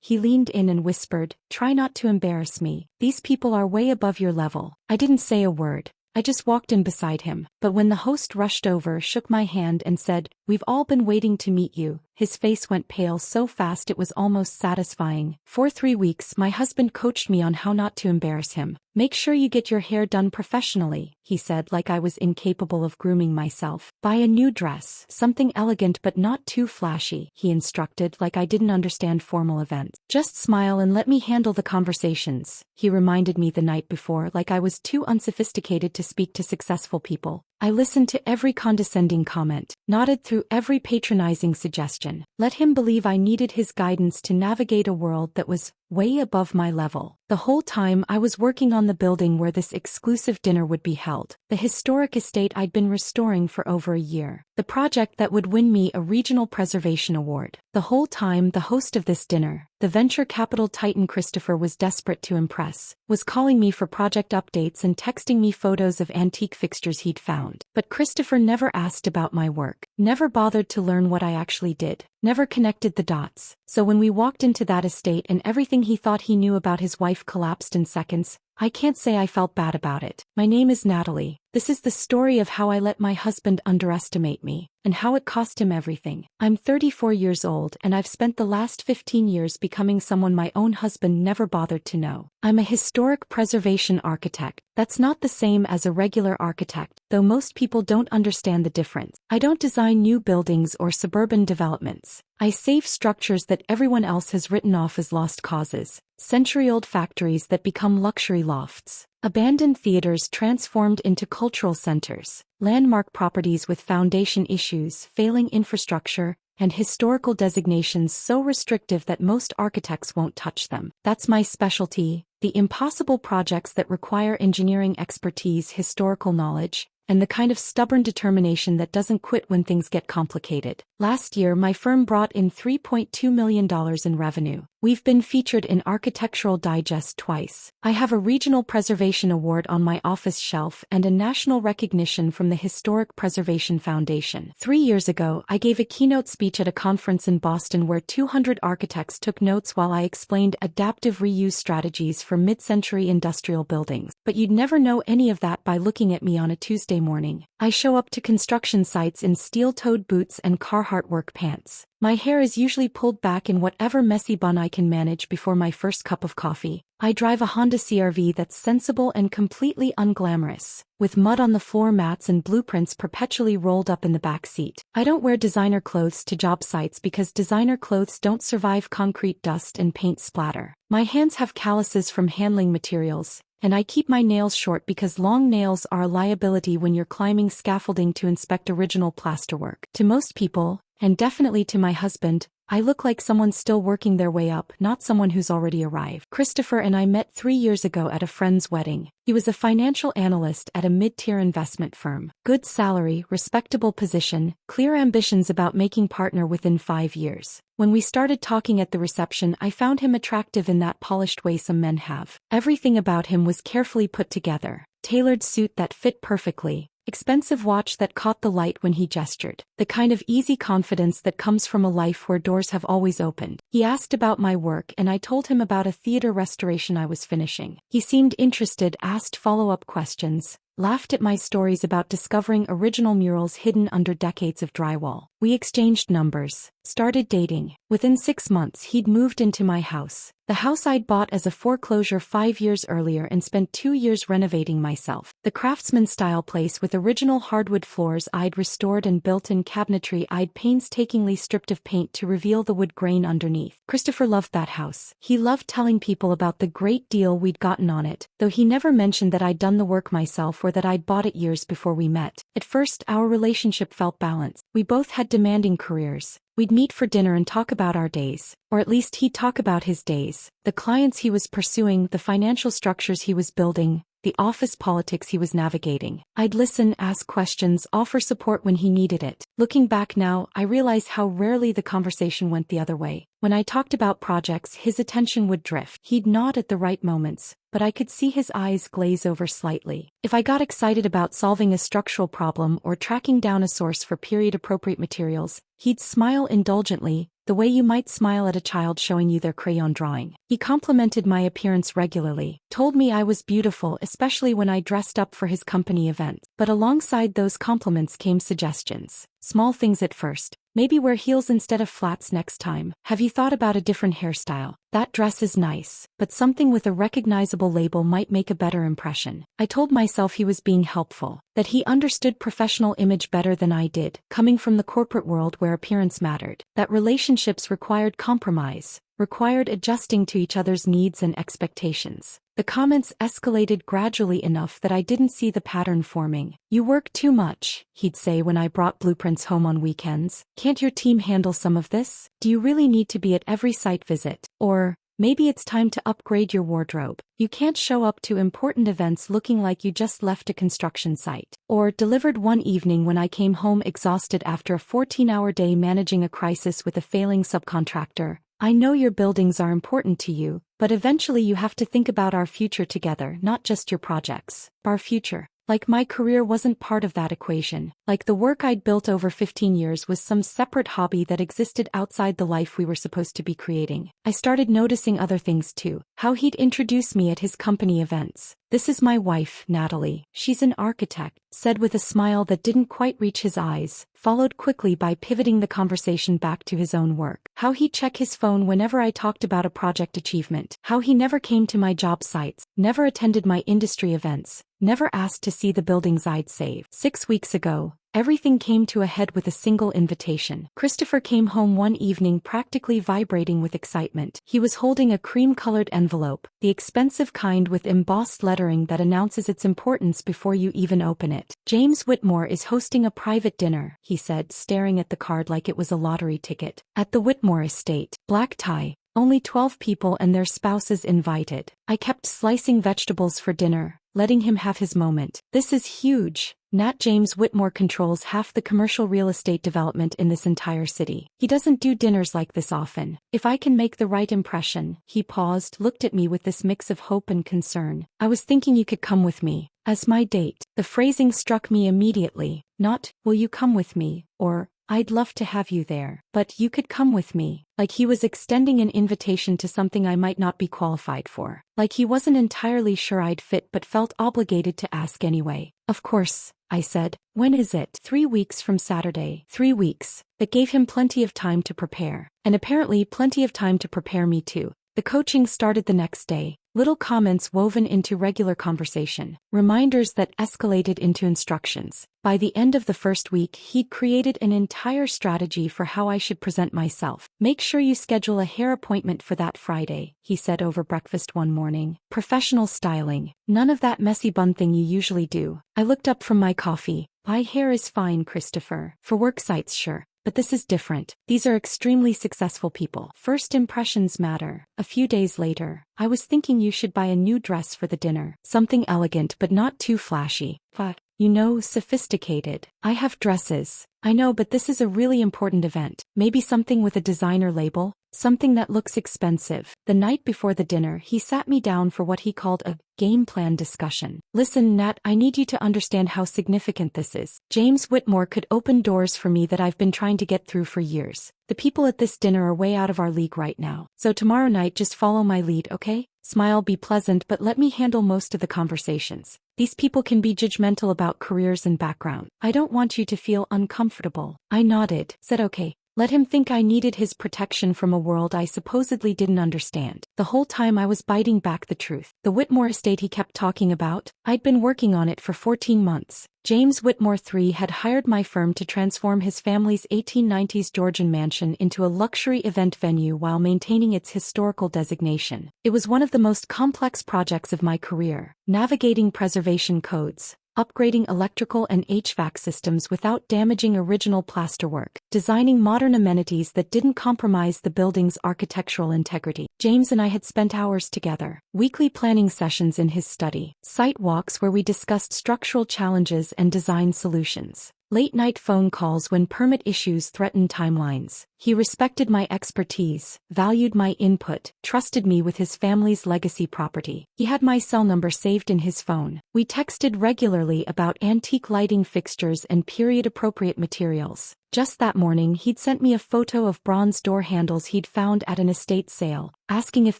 He leaned in and whispered, "Try not to embarrass me. These people are way above your level." I didn't say a word. I just walked in beside him, but when the host rushed over, shook my hand and said, "We've all been waiting to meet you," his face went pale so fast it was almost satisfying. For 3 weeks, my husband coached me on how not to embarrass him. "Make sure you get your hair done professionally," he said, like I was incapable of grooming myself. "Buy a new dress, something elegant but not too flashy," he instructed, like I didn't understand formal events. "Just smile and let me handle the conversations," he reminded me the night before, like I was too unsophisticated to speak to successful people. I listened to every condescending comment, nodded through every patronizing suggestion. Let him believe I needed his guidance to navigate a world that was way above my level. The whole time I was working on the building where this exclusive dinner would be held, the historic estate I'd been restoring for over a year, the project that would win me a regional preservation award. The whole time the host of this dinner, the venture capital titan Christopher, was desperate to impress, was calling me for project updates and texting me photos of antique fixtures he'd found. But Christopher never asked about my work, never bothered to learn what I actually did, never connected the dots. So when we walked into that estate and everything he thought he knew about his wife collapsed in seconds, I can't say I felt bad about it. My name is Natalie. This is the story of how I let my husband underestimate me, and how it cost him everything. I'm 34 years old and I've spent the last 15 years becoming someone my own husband never bothered to know. I'm a historic preservation architect. That's not the same as a regular architect, though most people don't understand the difference. I don't design new buildings or suburban developments. I save structures that everyone else has written off as lost causes, century-old factories that become luxury lofts, abandoned theaters transformed into cultural centers, landmark properties with foundation issues, failing infrastructure, and historical designations so restrictive that most architects won't touch them. That's my specialty, the impossible projects that require engineering expertise, historical knowledge, and the kind of stubborn determination that doesn't quit when things get complicated. Last year, my firm brought in $3.2 million in revenue. We've been featured in Architectural Digest twice. I have a regional preservation award on my office shelf and a national recognition from the Historic Preservation Foundation. 3 years ago, I gave a keynote speech at a conference in Boston where 200 architects took notes while I explained adaptive reuse strategies for mid-century industrial buildings. But you'd never know any of that by looking at me on a Tuesday morning. I show up to construction sites in steel-toed boots and Carhartt work pants. My hair is usually pulled back in whatever messy bun I can manage before my first cup of coffee. I drive a Honda CR-V that's sensible and completely unglamorous, with mud on the floor mats and blueprints perpetually rolled up in the back seat. I don't wear designer clothes to job sites because designer clothes don't survive concrete dust and paint splatter. My hands have calluses from handling materials, and I keep my nails short because long nails are a liability when you're climbing scaffolding to inspect original plasterwork. To most people, and definitely to my husband, I look like someone still working their way up, not someone who's already arrived. Christopher and I met 3 years ago at a friend's wedding. He was a financial analyst at a mid-tier investment firm. Good salary, respectable position, clear ambitions about making partner within 5 years. When we started talking at the reception, I found him attractive in that polished way some men have. Everything about him was carefully put together. Tailored suit that fit perfectly. Expensive watch that caught the light when he gestured. The kind of easy confidence that comes from a life where doors have always opened. He asked about my work and I told him about a theater restoration I was finishing. He seemed interested, asked follow-up questions, laughed at my stories about discovering original murals hidden under decades of drywall. We exchanged numbers, started dating. Within 6 months he'd moved into my house. The house I'd bought as a foreclosure 5 years earlier and spent 2 years renovating myself. The craftsman-style place with original hardwood floors I'd restored and built-in cabinetry I'd painstakingly stripped of paint to reveal the wood grain underneath. Christopher loved that house. He loved telling people about the great deal we'd gotten on it, though he never mentioned that I'd done the work myself or that I'd bought it years before we met. At first, our relationship felt balanced. We both had demanding careers. We'd meet for dinner and talk about our days, or at least he'd talk about his days, the clients he was pursuing, the financial structures he was building, the office politics he was navigating. I'd listen, ask questions, offer support when he needed it. Looking back now, I realize how rarely the conversation went the other way. When I talked about projects, his attention would drift. He'd nod at the right moments, but I could see his eyes glaze over slightly. If I got excited about solving a structural problem or tracking down a source for period-appropriate materials, he'd smile indulgently, the way you might smile at a child showing you their crayon drawing. He complimented my appearance regularly, told me I was beautiful, especially when I dressed up for his company events. But alongside those compliments came suggestions. Small things at first. Maybe wear heels instead of flats next time. Have you thought about a different hairstyle? That dress is nice, but something with a recognizable label might make a better impression. I told myself he was being helpful, that he understood professional image better than I did, coming from the corporate world where appearance mattered, that relationships required compromise, required adjusting to each other's needs and expectations. The comments escalated gradually enough that I didn't see the pattern forming. You work too much, he'd say when I brought blueprints home on weekends. Can't your team handle some of this? Do you really need to be at every site visit? Or, maybe it's time to upgrade your wardrobe. You can't show up to important events looking like you just left a construction site. Or, delivered one evening when I came home exhausted after a 14-hour day managing a crisis with a failing subcontractor. I know your buildings are important to you, but eventually you have to think about our future together, not just your projects. Our future. Like my career wasn't part of that equation. Like the work I'd built over 15 years was some separate hobby that existed outside the life we were supposed to be creating. I started noticing other things too. How he'd introduce me at his company events. This is my wife, Natalie. She's an architect, said with a smile that didn't quite reach his eyes, followed quickly by pivoting the conversation back to his own work. How he'd check his phone whenever I talked about a project achievement. How he never came to my job sites, never attended my industry events, never asked to see the buildings I'd saved. 6 weeks ago, everything came to a head with a single invitation. Christopher came home one evening practically vibrating with excitement. He was holding a cream-colored envelope, the expensive kind with embossed lettering that announces its importance before you even open it. James Whitmore is hosting a private dinner, he said, staring at the card like it was a lottery ticket. At the Whitmore estate. Black tie. Only 12 people and their spouses invited. I kept slicing vegetables for dinner, letting him have his moment. This is huge. Nat James Whitmore controls half the commercial real estate development in this entire city. He doesn't do dinners like this often. If I can make the right impression. He paused, looked at me with this mix of hope and concern. I was thinking you could come with me. As my date. The phrasing struck me immediately. Not, will you come with me, or, I'd love to have you there, but you could come with me. Like he was extending an invitation to something I might not be qualified for. Like he wasn't entirely sure I'd fit but felt obligated to ask anyway. Of course, I said. When is it? 3 weeks from Saturday. 3 weeks. That gave him plenty of time to prepare. And apparently plenty of time to prepare me too. The coaching started the next day. Little comments woven into regular conversation. Reminders that escalated into instructions. By the end of the first week, he'd created an entire strategy for how I should present myself. Make sure you schedule a hair appointment for that Friday, he said over breakfast one morning. Professional styling. None of that messy bun thing you usually do. I looked up from my coffee. My hair is fine, Christopher. For work sites, sure. But this is different. These are extremely successful people. First impressions matter. A few days later, I was thinking you should buy a new dress for the dinner. Something elegant but not too flashy. But, you know, sophisticated. I have dresses. I know, but this is a really important event. Maybe something with a designer label? Something that looks expensive. The night before the dinner, he sat me down for what he called a game plan discussion. Listen, Nat, I need you to understand how significant this is. James Whitmore could open doors for me that I've been trying to get through for years. The people at this dinner are way out of our league right now. So tomorrow night, just follow my lead, okay? Smile, be pleasant, but let me handle most of the conversations. These people can be judgmental about careers and background. I don't want you to feel uncomfortable. I nodded, said okay. Let him think I needed his protection from a world I supposedly didn't understand. The whole time I was biting back the truth. The Whitmore estate he kept talking about, I'd been working on it for 14 months. James Whitmore III had hired my firm to transform his family's 1890s Georgian mansion into a luxury event venue while maintaining its historical designation. It was one of the most complex projects of my career, navigating preservation codes, upgrading electrical and HVAC systems without damaging original plasterwork, designing modern amenities that didn't compromise the building's architectural integrity. James and I had spent hours together, weekly planning sessions in his study, site walks where we discussed structural challenges and design solutions. Late-night phone calls when permit issues threatened timelines. He respected my expertise, valued my input, trusted me with his family's legacy property. He had my cell number saved in his phone. We texted regularly about antique lighting fixtures and period-appropriate materials. Just that morning he'd sent me a photo of bronze door handles he'd found at an estate sale, asking if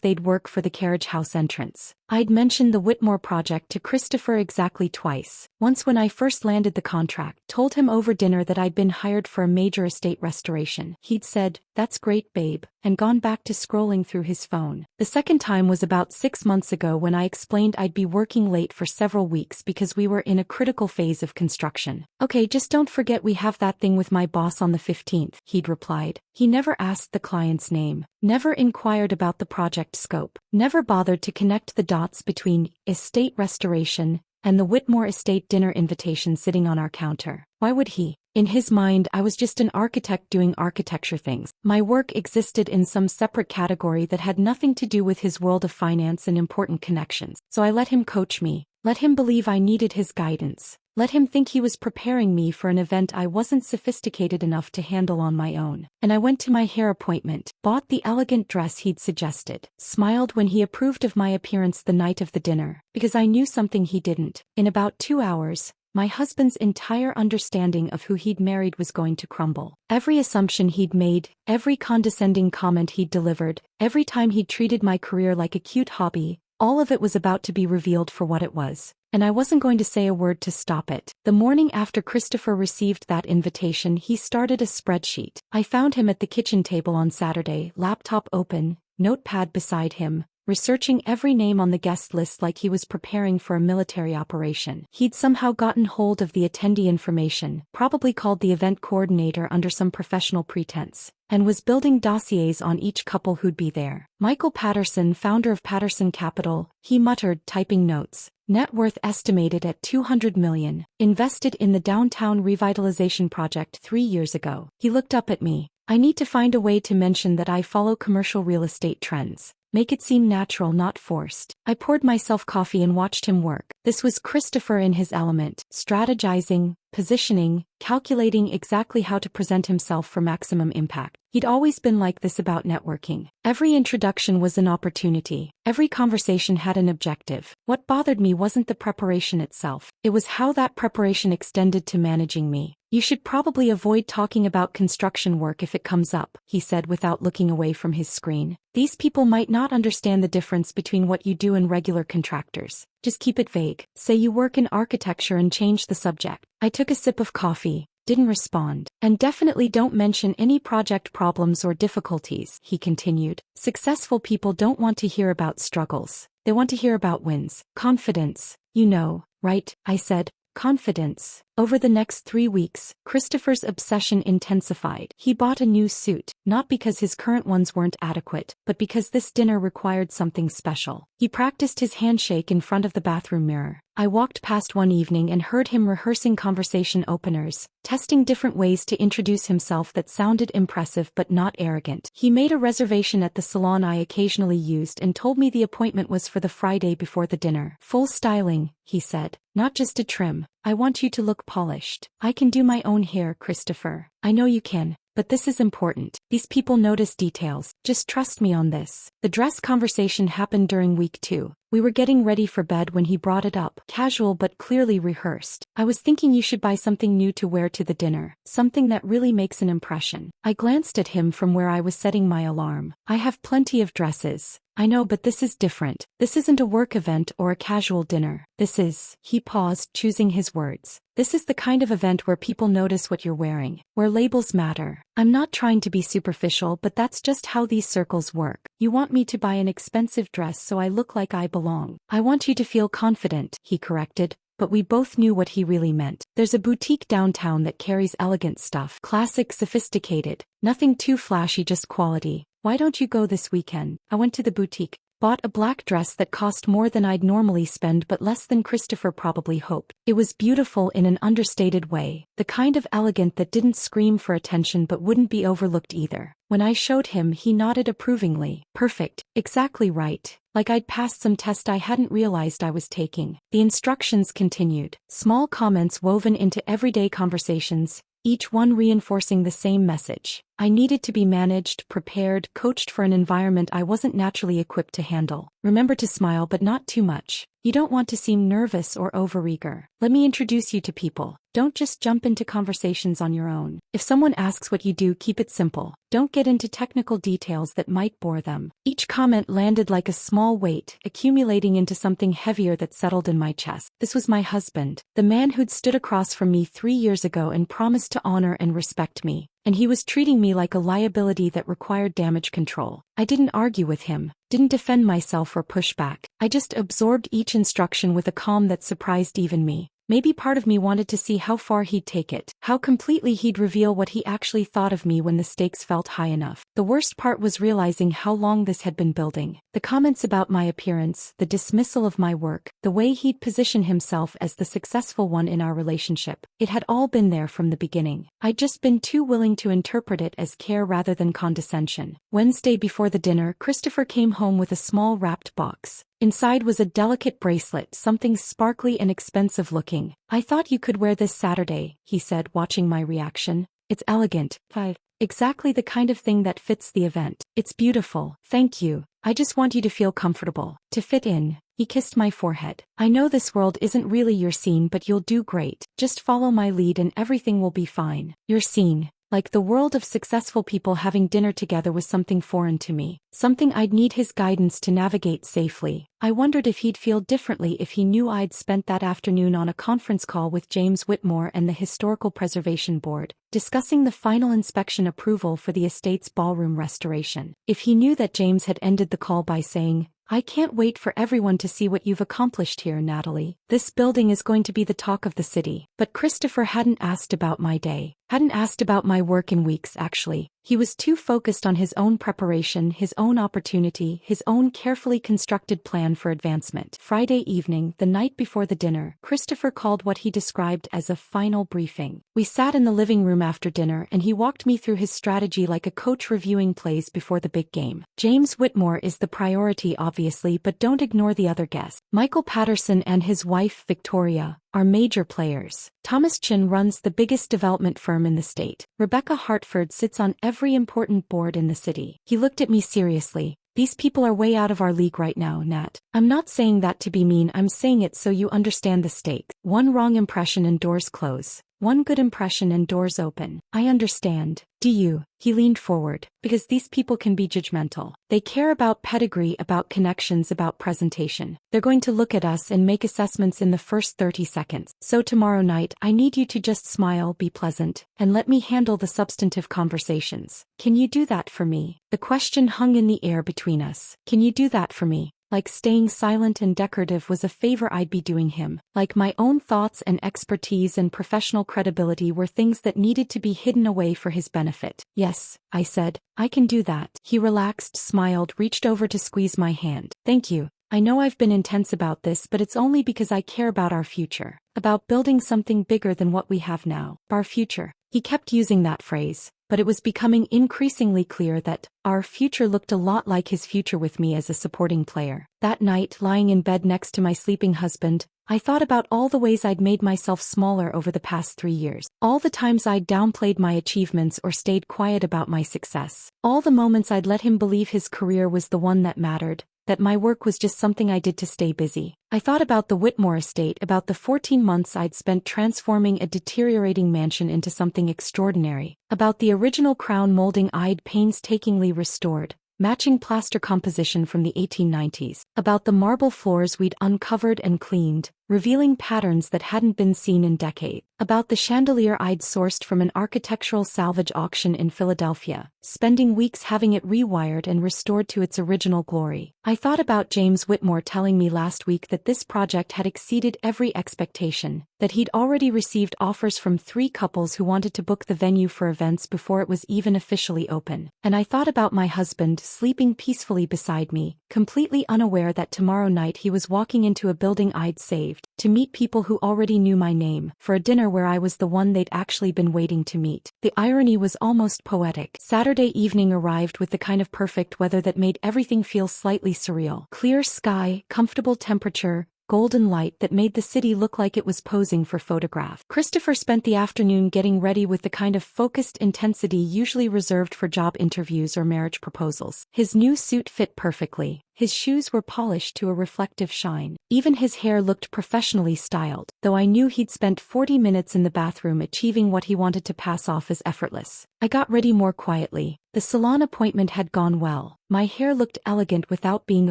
they'd work for the carriage house entrance. I'd mentioned the Whitmore project to Christopher exactly twice. Once when I first landed the contract, told him over dinner that I'd been hired for a major estate restoration. He'd said, "That's great, babe," and gone back to scrolling through his phone. The second time was about 6 months ago when I explained I'd be working late for several weeks because we were in a critical phase of construction. "Okay, just don't forget we have that thing with my boss on the 15th, he'd replied. He never asked the client's name, never inquired about the project scope, never bothered to connect the dots between estate restoration and the Whitmore estate dinner invitation sitting on our counter. Why would he? In his mind, I was just an architect doing architecture things. My work existed in some separate category that had nothing to do with his world of finance and important connections. So I let him coach me, let him believe I needed his guidance. Let him think he was preparing me for an event I wasn't sophisticated enough to handle on my own. And I went to my hair appointment, bought the elegant dress he'd suggested, smiled when he approved of my appearance the night of the dinner, because I knew something he didn't. In about 2 hours, my husband's entire understanding of who he'd married was going to crumble. Every assumption he'd made, every condescending comment he'd delivered, every time he'd treated my career like a cute hobby, all of it was about to be revealed for what it was. And I wasn't going to say a word to stop it. The morning after Christopher received that invitation, he started a spreadsheet. I found him at the kitchen table on Saturday, laptop open, notepad beside him, researching every name on the guest list like he was preparing for a military operation. He'd somehow gotten hold of the attendee information, probably called the event coordinator under some professional pretense, and was building dossiers on each couple who'd be there. Michael Patterson, founder of Patterson Capital, he muttered, typing notes. Net worth estimated at $200 million, invested in the downtown revitalization project 3 years ago. He looked up at me. I need to find a way to mention that I follow commercial real estate trends. Make it seem natural, not forced. I poured myself coffee and watched him work. This was Christopher in his element, strategizing, positioning, calculating exactly how to present himself for maximum impact. He'd always been like this about networking. Every introduction was an opportunity. Every conversation had an objective. What bothered me wasn't the preparation itself. It was how that preparation extended to managing me. "You should probably avoid talking about construction work if it comes up," he said without looking away from his screen. "These people might not understand the difference between what you do and regular contractors. Just keep it vague. Say you work in architecture and change the subject." I took a sip of coffee, didn't respond. "And definitely don't mention any project problems or difficulties," he continued. "Successful people don't want to hear about struggles. They want to hear about wins. Confidence. You know, right?" I said. Confidence. Over the next 3 weeks, Christopher's obsession intensified. He bought a new suit, not because his current ones weren't adequate, but because this dinner required something special. He practiced his handshake in front of the bathroom mirror. I walked past one evening and heard him rehearsing conversation openers, testing different ways to introduce himself that sounded impressive but not arrogant. He made a reservation at the salon I occasionally used and told me the appointment was for the Friday before the dinner. "Full styling," he said. "Not just a trim. I want you to look polished." "I can do my own hair, Christopher." "I know you can. But this is important. These people notice details. Just trust me on this." The dress conversation happened during week 2. We were getting ready for bed when he brought it up, casual but clearly rehearsed. "I was thinking you should buy something new to wear to the dinner, something that really makes an impression." I glanced at him from where I was setting my alarm. "I have plenty of dresses." "I know, but this is different. This isn't a work event or a casual dinner. This is," he paused, choosing his words. "This is the kind of event where people notice what you're wearing, where labels matter." I'm not trying to be superficial, but that's just how these circles work. "You want me to buy an expensive dress so I look like I belong." "I want you to feel confident," he corrected. But we both knew what he really meant. "There's a boutique downtown that carries elegant stuff. Classic, sophisticated. Nothing too flashy, just quality. Why don't you go this weekend?" I went to the boutique, bought a black dress that cost more than I'd normally spend but less than Christopher probably hoped. It was beautiful in an understated way, the kind of elegant that didn't scream for attention but wouldn't be overlooked either. When I showed him, he nodded approvingly. "Perfect. Exactly right." Like I'd passed some test I hadn't realized I was taking. The instructions continued. Small comments woven into everyday conversations, each one reinforcing the same message. I needed to be managed, prepared, coached for an environment I wasn't naturally equipped to handle. Remember to smile, but not too much. You don't want to seem nervous or overeager. Let me introduce you to people. Don't just jump into conversations on your own. If someone asks what you do, keep it simple. Don't get into technical details that might bore them. Each comment landed like a small weight, accumulating into something heavier that settled in my chest. This was my husband, the man who'd stood across from me 3 years ago and promised to honor and respect me. And he was treating me like a liability that required damage control. I didn't argue with him, didn't defend myself or push back. I just absorbed each instruction with a calm that surprised even me. Maybe part of me wanted to see how far he'd take it, how completely he'd reveal what he actually thought of me when the stakes felt high enough. The worst part was realizing how long this had been building. The comments about my appearance, the dismissal of my work, the way he'd position himself as the successful one in our relationship. It had all been there from the beginning. I'd just been too willing to interpret it as care rather than condescension. Wednesday before the dinner, Christopher came home with a small wrapped box. Inside was a delicate bracelet, something sparkly and expensive looking. "I thought you could wear this Saturday," he said, watching my reaction. "It's elegant. 5. Exactly the kind of thing that fits the event. It's beautiful. Thank you. I just want you to feel comfortable, to fit in." He kissed my forehead. "I know this world isn't really your scene, but you'll do great. Just follow my lead and everything will be fine." Your scene. Like the world of successful people having dinner together was something foreign to me, something I'd need his guidance to navigate safely. I wondered if he'd feel differently if he knew I'd spent that afternoon on a conference call with James Whitmore and the Historical Preservation Board, discussing the final inspection approval for the estate's ballroom restoration. If he knew that James had ended the call by saying, "I can't wait for everyone to see what you've accomplished here, Natalie. This building is going to be the talk of the city." But Christopher hadn't asked about my day. Hadn't asked about my work in weeks, actually. He was too focused on his own preparation, his own opportunity, his own carefully constructed plan for advancement. Friday evening, the night before the dinner, Christopher called what he described as a final briefing. We sat in the living room after dinner and he walked me through his strategy like a coach reviewing plays before the big game. James Whitmore is the priority, obviously, but don't ignore the other guests. Michael Patterson and his wife, Victoria, are major players. Thomas Chin runs the biggest development firm in the state. Rebecca Hartford sits on every important board in the city. He looked at me seriously. "These people are way out of our league right now, Nat. I'm not saying that to be mean, I'm saying it so you understand the stakes. One wrong impression and doors close. One good impression and doors open. I understand. Do you?" He leaned forward. "Because these people can be judgmental. They care about pedigree, about connections, about presentation. They're going to look at us and make assessments in the first 30 seconds. So tomorrow night, I need you to just smile, be pleasant, and let me handle the substantive conversations. Can you do that for me?" The question hung in the air between us. Can you do that for me? Like staying silent and decorative was a favor I'd be doing him. Like my own thoughts and expertise and professional credibility were things that needed to be hidden away for his benefit. "Yes," I said, "I can do that." He relaxed, smiled, reached over to squeeze my hand. "Thank you. I know I've been intense about this, but it's only because I care about our future. About building something bigger than what we have now. Our future." He kept using that phrase, but it was becoming increasingly clear that our future looked a lot like his future with me as a supporting player. That night, lying in bed next to my sleeping husband, I thought about all the ways I'd made myself smaller over the past 3 years. All the times I'd downplayed my achievements or stayed quiet about my success. All the moments I'd let him believe his career was the one that mattered, that my work was just something I did to stay busy. I thought about the Whitmore estate, about the 14 months I'd spent transforming a deteriorating mansion into something extraordinary, about the original crown molding I'd painstakingly restored, matching plaster composition from the 1890s, about the marble floors we'd uncovered and cleaned, revealing patterns that hadn't been seen in decades, about the chandelier I'd sourced from an architectural salvage auction in Philadelphia, spending weeks having it rewired and restored to its original glory. I thought about James Whitmore telling me last week that this project had exceeded every expectation, that he'd already received offers from 3 couples who wanted to book the venue for events before it was even officially open. And I thought about my husband sleeping peacefully beside me, completely unaware that tomorrow night he was walking into a building I'd saved, to meet people who already knew my name, for a dinner where I was the one they'd actually been waiting to meet. The irony was almost poetic. Saturday evening arrived with the kind of perfect weather that made everything feel slightly surreal. Clear sky, comfortable temperature, golden light that made the city look like it was posing for photograph. Christopher spent the afternoon getting ready with the kind of focused intensity usually reserved for job interviews or marriage proposals. His new suit fit perfectly. His shoes were polished to a reflective shine. Even his hair looked professionally styled, though I knew he'd spent 40 minutes in the bathroom achieving what he wanted to pass off as effortless. I got ready more quietly. The salon appointment had gone well. My hair looked elegant without being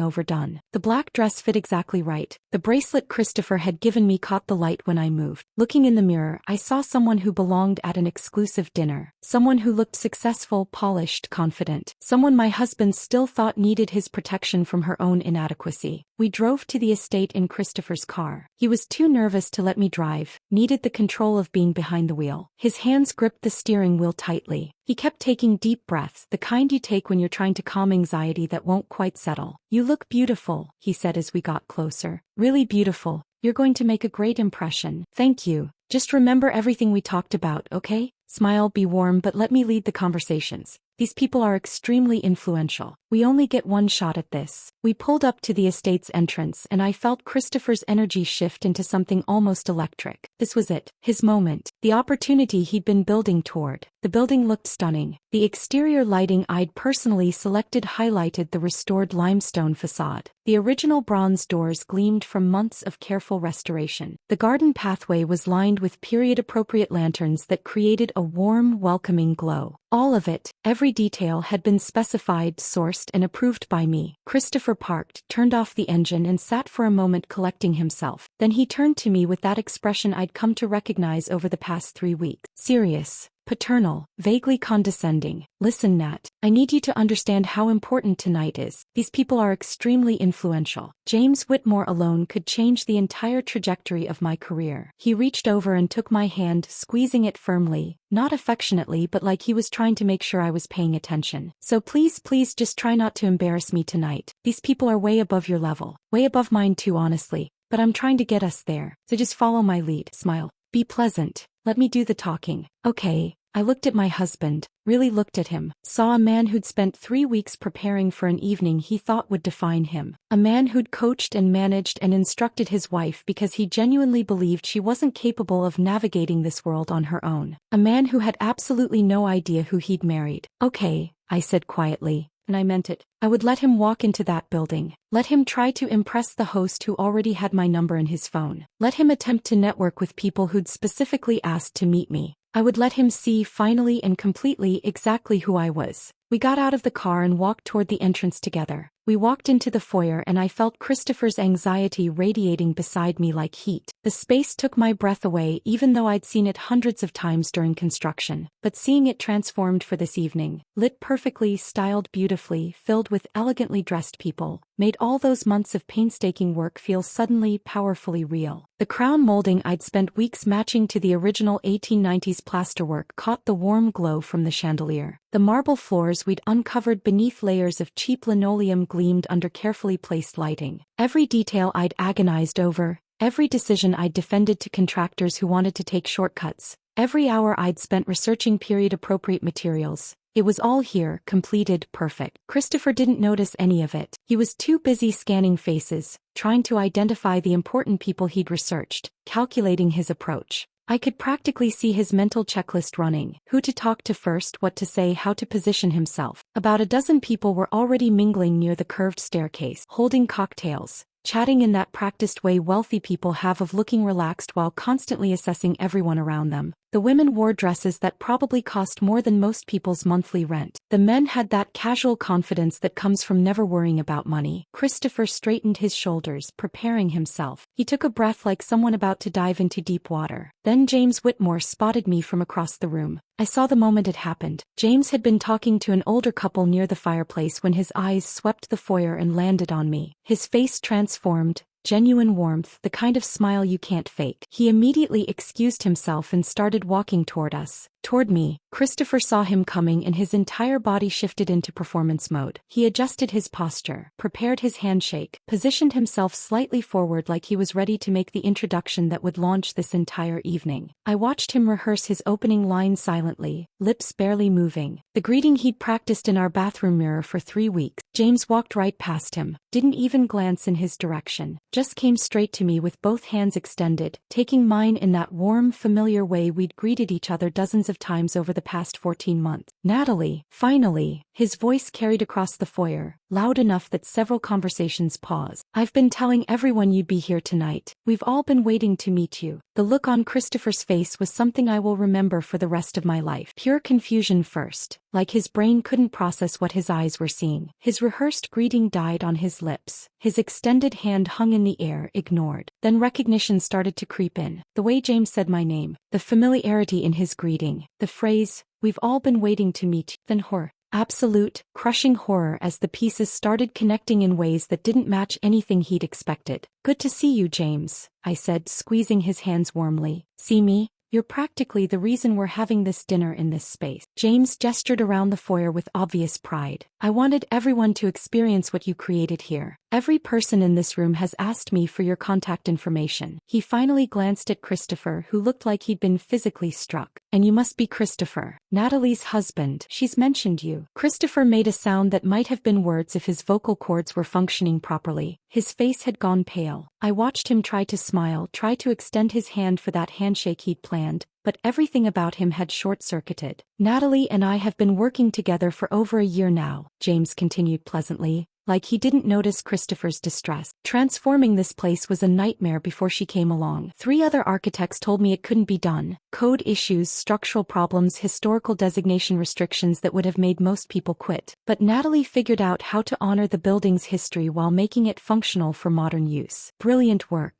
overdone. The black dress fit exactly right. The bracelet Christopher had given me caught the light when I moved. Looking in the mirror, I saw someone who belonged at an exclusive dinner. Someone who looked successful, polished, confident. Someone my husband still thought needed his protection from her own inadequacy. We drove to the estate in Christopher's car. He was too nervous to let me drive, needed the control of being behind the wheel. His hands gripped the steering wheel tightly. He kept taking deep breaths, the kind you take when you're trying to calm anxiety that won't quite settle. "You look beautiful," he said as we got closer. "Really beautiful. You're going to make a great impression." "Thank you. Just remember everything we talked about, okay? Smile, be warm, but let me lead the conversations. These people are extremely influential. We only get one shot at this." We pulled up to the estate's entrance and I felt Christopher's energy shift into something almost electric. This was it, his moment, the opportunity he'd been building toward. The building looked stunning. The exterior lighting I'd personally selected highlighted the restored limestone facade. The original bronze doors gleamed from months of careful restoration. The garden pathway was lined with period-appropriate lanterns that created a warm, welcoming glow. All of it, every detail had been specified, sourced, and approved by me. Christopher parked, turned off the engine and sat for a moment collecting himself. Then he turned to me with that expression I'd come to recognize over the past 3 weeks. Serious. Paternal, vaguely condescending. "Listen, Nat, I need you to understand how important tonight is. These people are extremely influential. James Whitmore alone could change the entire trajectory of my career." He reached over and took my hand, squeezing it firmly, not affectionately but like he was trying to make sure I was paying attention. "So please just try not to embarrass me tonight. These people are way above your level. Way above mine too, honestly. But I'm trying to get us there. So just follow my lead. Smile. Be pleasant. Let me do the talking." "Okay." I looked at my husband, really looked at him, saw a man who'd spent 3 weeks preparing for an evening he thought would define him. A man who'd coached and managed and instructed his wife because he genuinely believed she wasn't capable of navigating this world on her own. A man who had absolutely no idea who he'd married. "Okay," I said quietly, and I meant it. I would let him walk into that building. Let him try to impress the host who already had my number in his phone. Let him attempt to network with people who'd specifically asked to meet me. I would let him see finally and completely exactly who I was. We got out of the car and walked toward the entrance together. We walked into the foyer and I felt Christopher's anxiety radiating beside me like heat. The space took my breath away even though I'd seen it hundreds of times during construction. But seeing it transformed for this evening, lit perfectly, styled beautifully, filled with elegantly dressed people, made all those months of painstaking work feel suddenly powerfully real. The crown molding I'd spent weeks matching to the original 1890s plasterwork caught the warm glow from the chandelier. The marble floors we'd uncovered beneath layers of cheap linoleum gleamed under carefully placed lighting. Every detail I'd agonized over, every decision I'd defended to contractors who wanted to take shortcuts, every hour I'd spent researching period-appropriate materials. It was all here, completed, perfect. Christopher didn't notice any of it. He was too busy scanning faces, trying to identify the important people he'd researched, calculating his approach. I could practically see his mental checklist running. Who to talk to first, what to say, how to position himself. About a dozen people were already mingling near the curved staircase, holding cocktails, chatting in that practiced way wealthy people have of looking relaxed while constantly assessing everyone around them. The women wore dresses that probably cost more than most people's monthly rent. The men had that casual confidence that comes from never worrying about money. Christopher straightened his shoulders, preparing himself. He took a breath like someone about to dive into deep water. Then James Whitmore spotted me from across the room. I saw the moment it happened. James had been talking to an older couple near the fireplace when his eyes swept the foyer and landed on me. His face transformed. Genuine warmth, the kind of smile you can't fake. He immediately excused himself and started walking toward us, toward me. Christopher saw him coming and his entire body shifted into performance mode. He adjusted his posture, prepared his handshake, positioned himself slightly forward like he was ready to make the introduction that would launch this entire evening. I watched him rehearse his opening line silently, lips barely moving, the greeting he'd practiced in our bathroom mirror for 3 weeks. James walked right past him, didn't even glance in his direction, just came straight to me with both hands extended, taking mine in that warm, familiar way we'd greeted each other dozens of times over the past 14 months. Natalie, finally, his voice carried across the foyer, loud enough that several conversations paused. I've been telling everyone you'd be here tonight. We've all been waiting to meet you. The look on Christopher's face was something I will remember for the rest of my life. Pure confusion first, like his brain couldn't process what his eyes were seeing. His rehearsed greeting died on his lips. His extended hand hung in the air, ignored. Then recognition started to creep in. The way James said my name, the familiarity in his greeting, the phrase, "We've all been waiting to meet you." Then horror. Absolute, crushing horror as the pieces started connecting in ways that didn't match anything he'd expected. "Good to see you, James," I said, squeezing his hands warmly. "See me? You're practically the reason we're having this dinner in this space." James gestured around the foyer with obvious pride. "I wanted everyone to experience what you created here. Every person in this room has asked me for your contact information." He finally glanced at Christopher, who looked like he'd been physically struck. "And you must be Christopher, Natalie's husband. She's mentioned you." Christopher made a sound that might have been words if his vocal cords were functioning properly. His face had gone pale. I watched him try to smile, try to extend his hand for that handshake he'd planned, but everything about him had short-circuited. "Natalie and I have been working together for over a year now," James continued pleasantly, like he didn't notice Christopher's distress. "Transforming this place was a nightmare before she came along. 3 other architects told me it couldn't be done. Code issues, structural problems, historical designation restrictions that would have made most people quit. But Natalie figured out how to honor the building's history while making it functional for modern use. Brilliant work."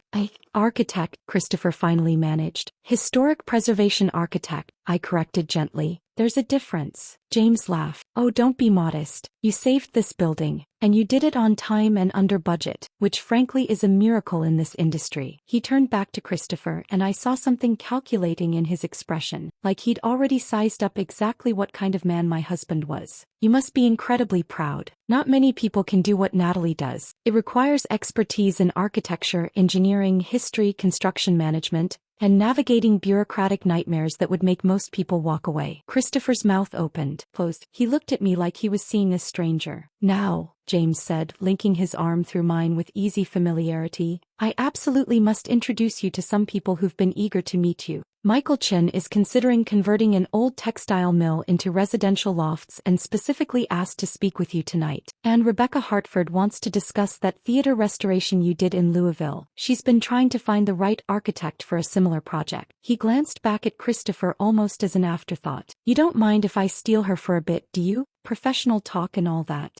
Architect, Christopher finally managed. "Historic preservation architect," I corrected gently. "There's a difference." James laughed. "Oh, don't be modest. You saved this building, and you did it on time and under budget, which frankly is a miracle in this industry." He turned back to Christopher and I saw something calculating in his expression, like he'd already sized up exactly what kind of man my husband was. "You must be incredibly proud. Not many people can do what Natalie does. It requires expertise in architecture, engineering, history, construction management, and navigating bureaucratic nightmares that would make most people walk away." Christopher's mouth opened, closed. He looked at me like he was seeing a stranger. "Now," James said, linking his arm through mine with easy familiarity, "I absolutely must introduce you to some people who've been eager to meet you. Michael Chin is considering converting an old textile mill into residential lofts and specifically asked to speak with you tonight. And Rebecca Hartford wants to discuss that theater restoration you did in Louisville. She's been trying to find the right architect for a similar project." He glanced back at Christopher almost as an afterthought. "You don't mind if I steal her for a bit, do you? Professional talk and all that."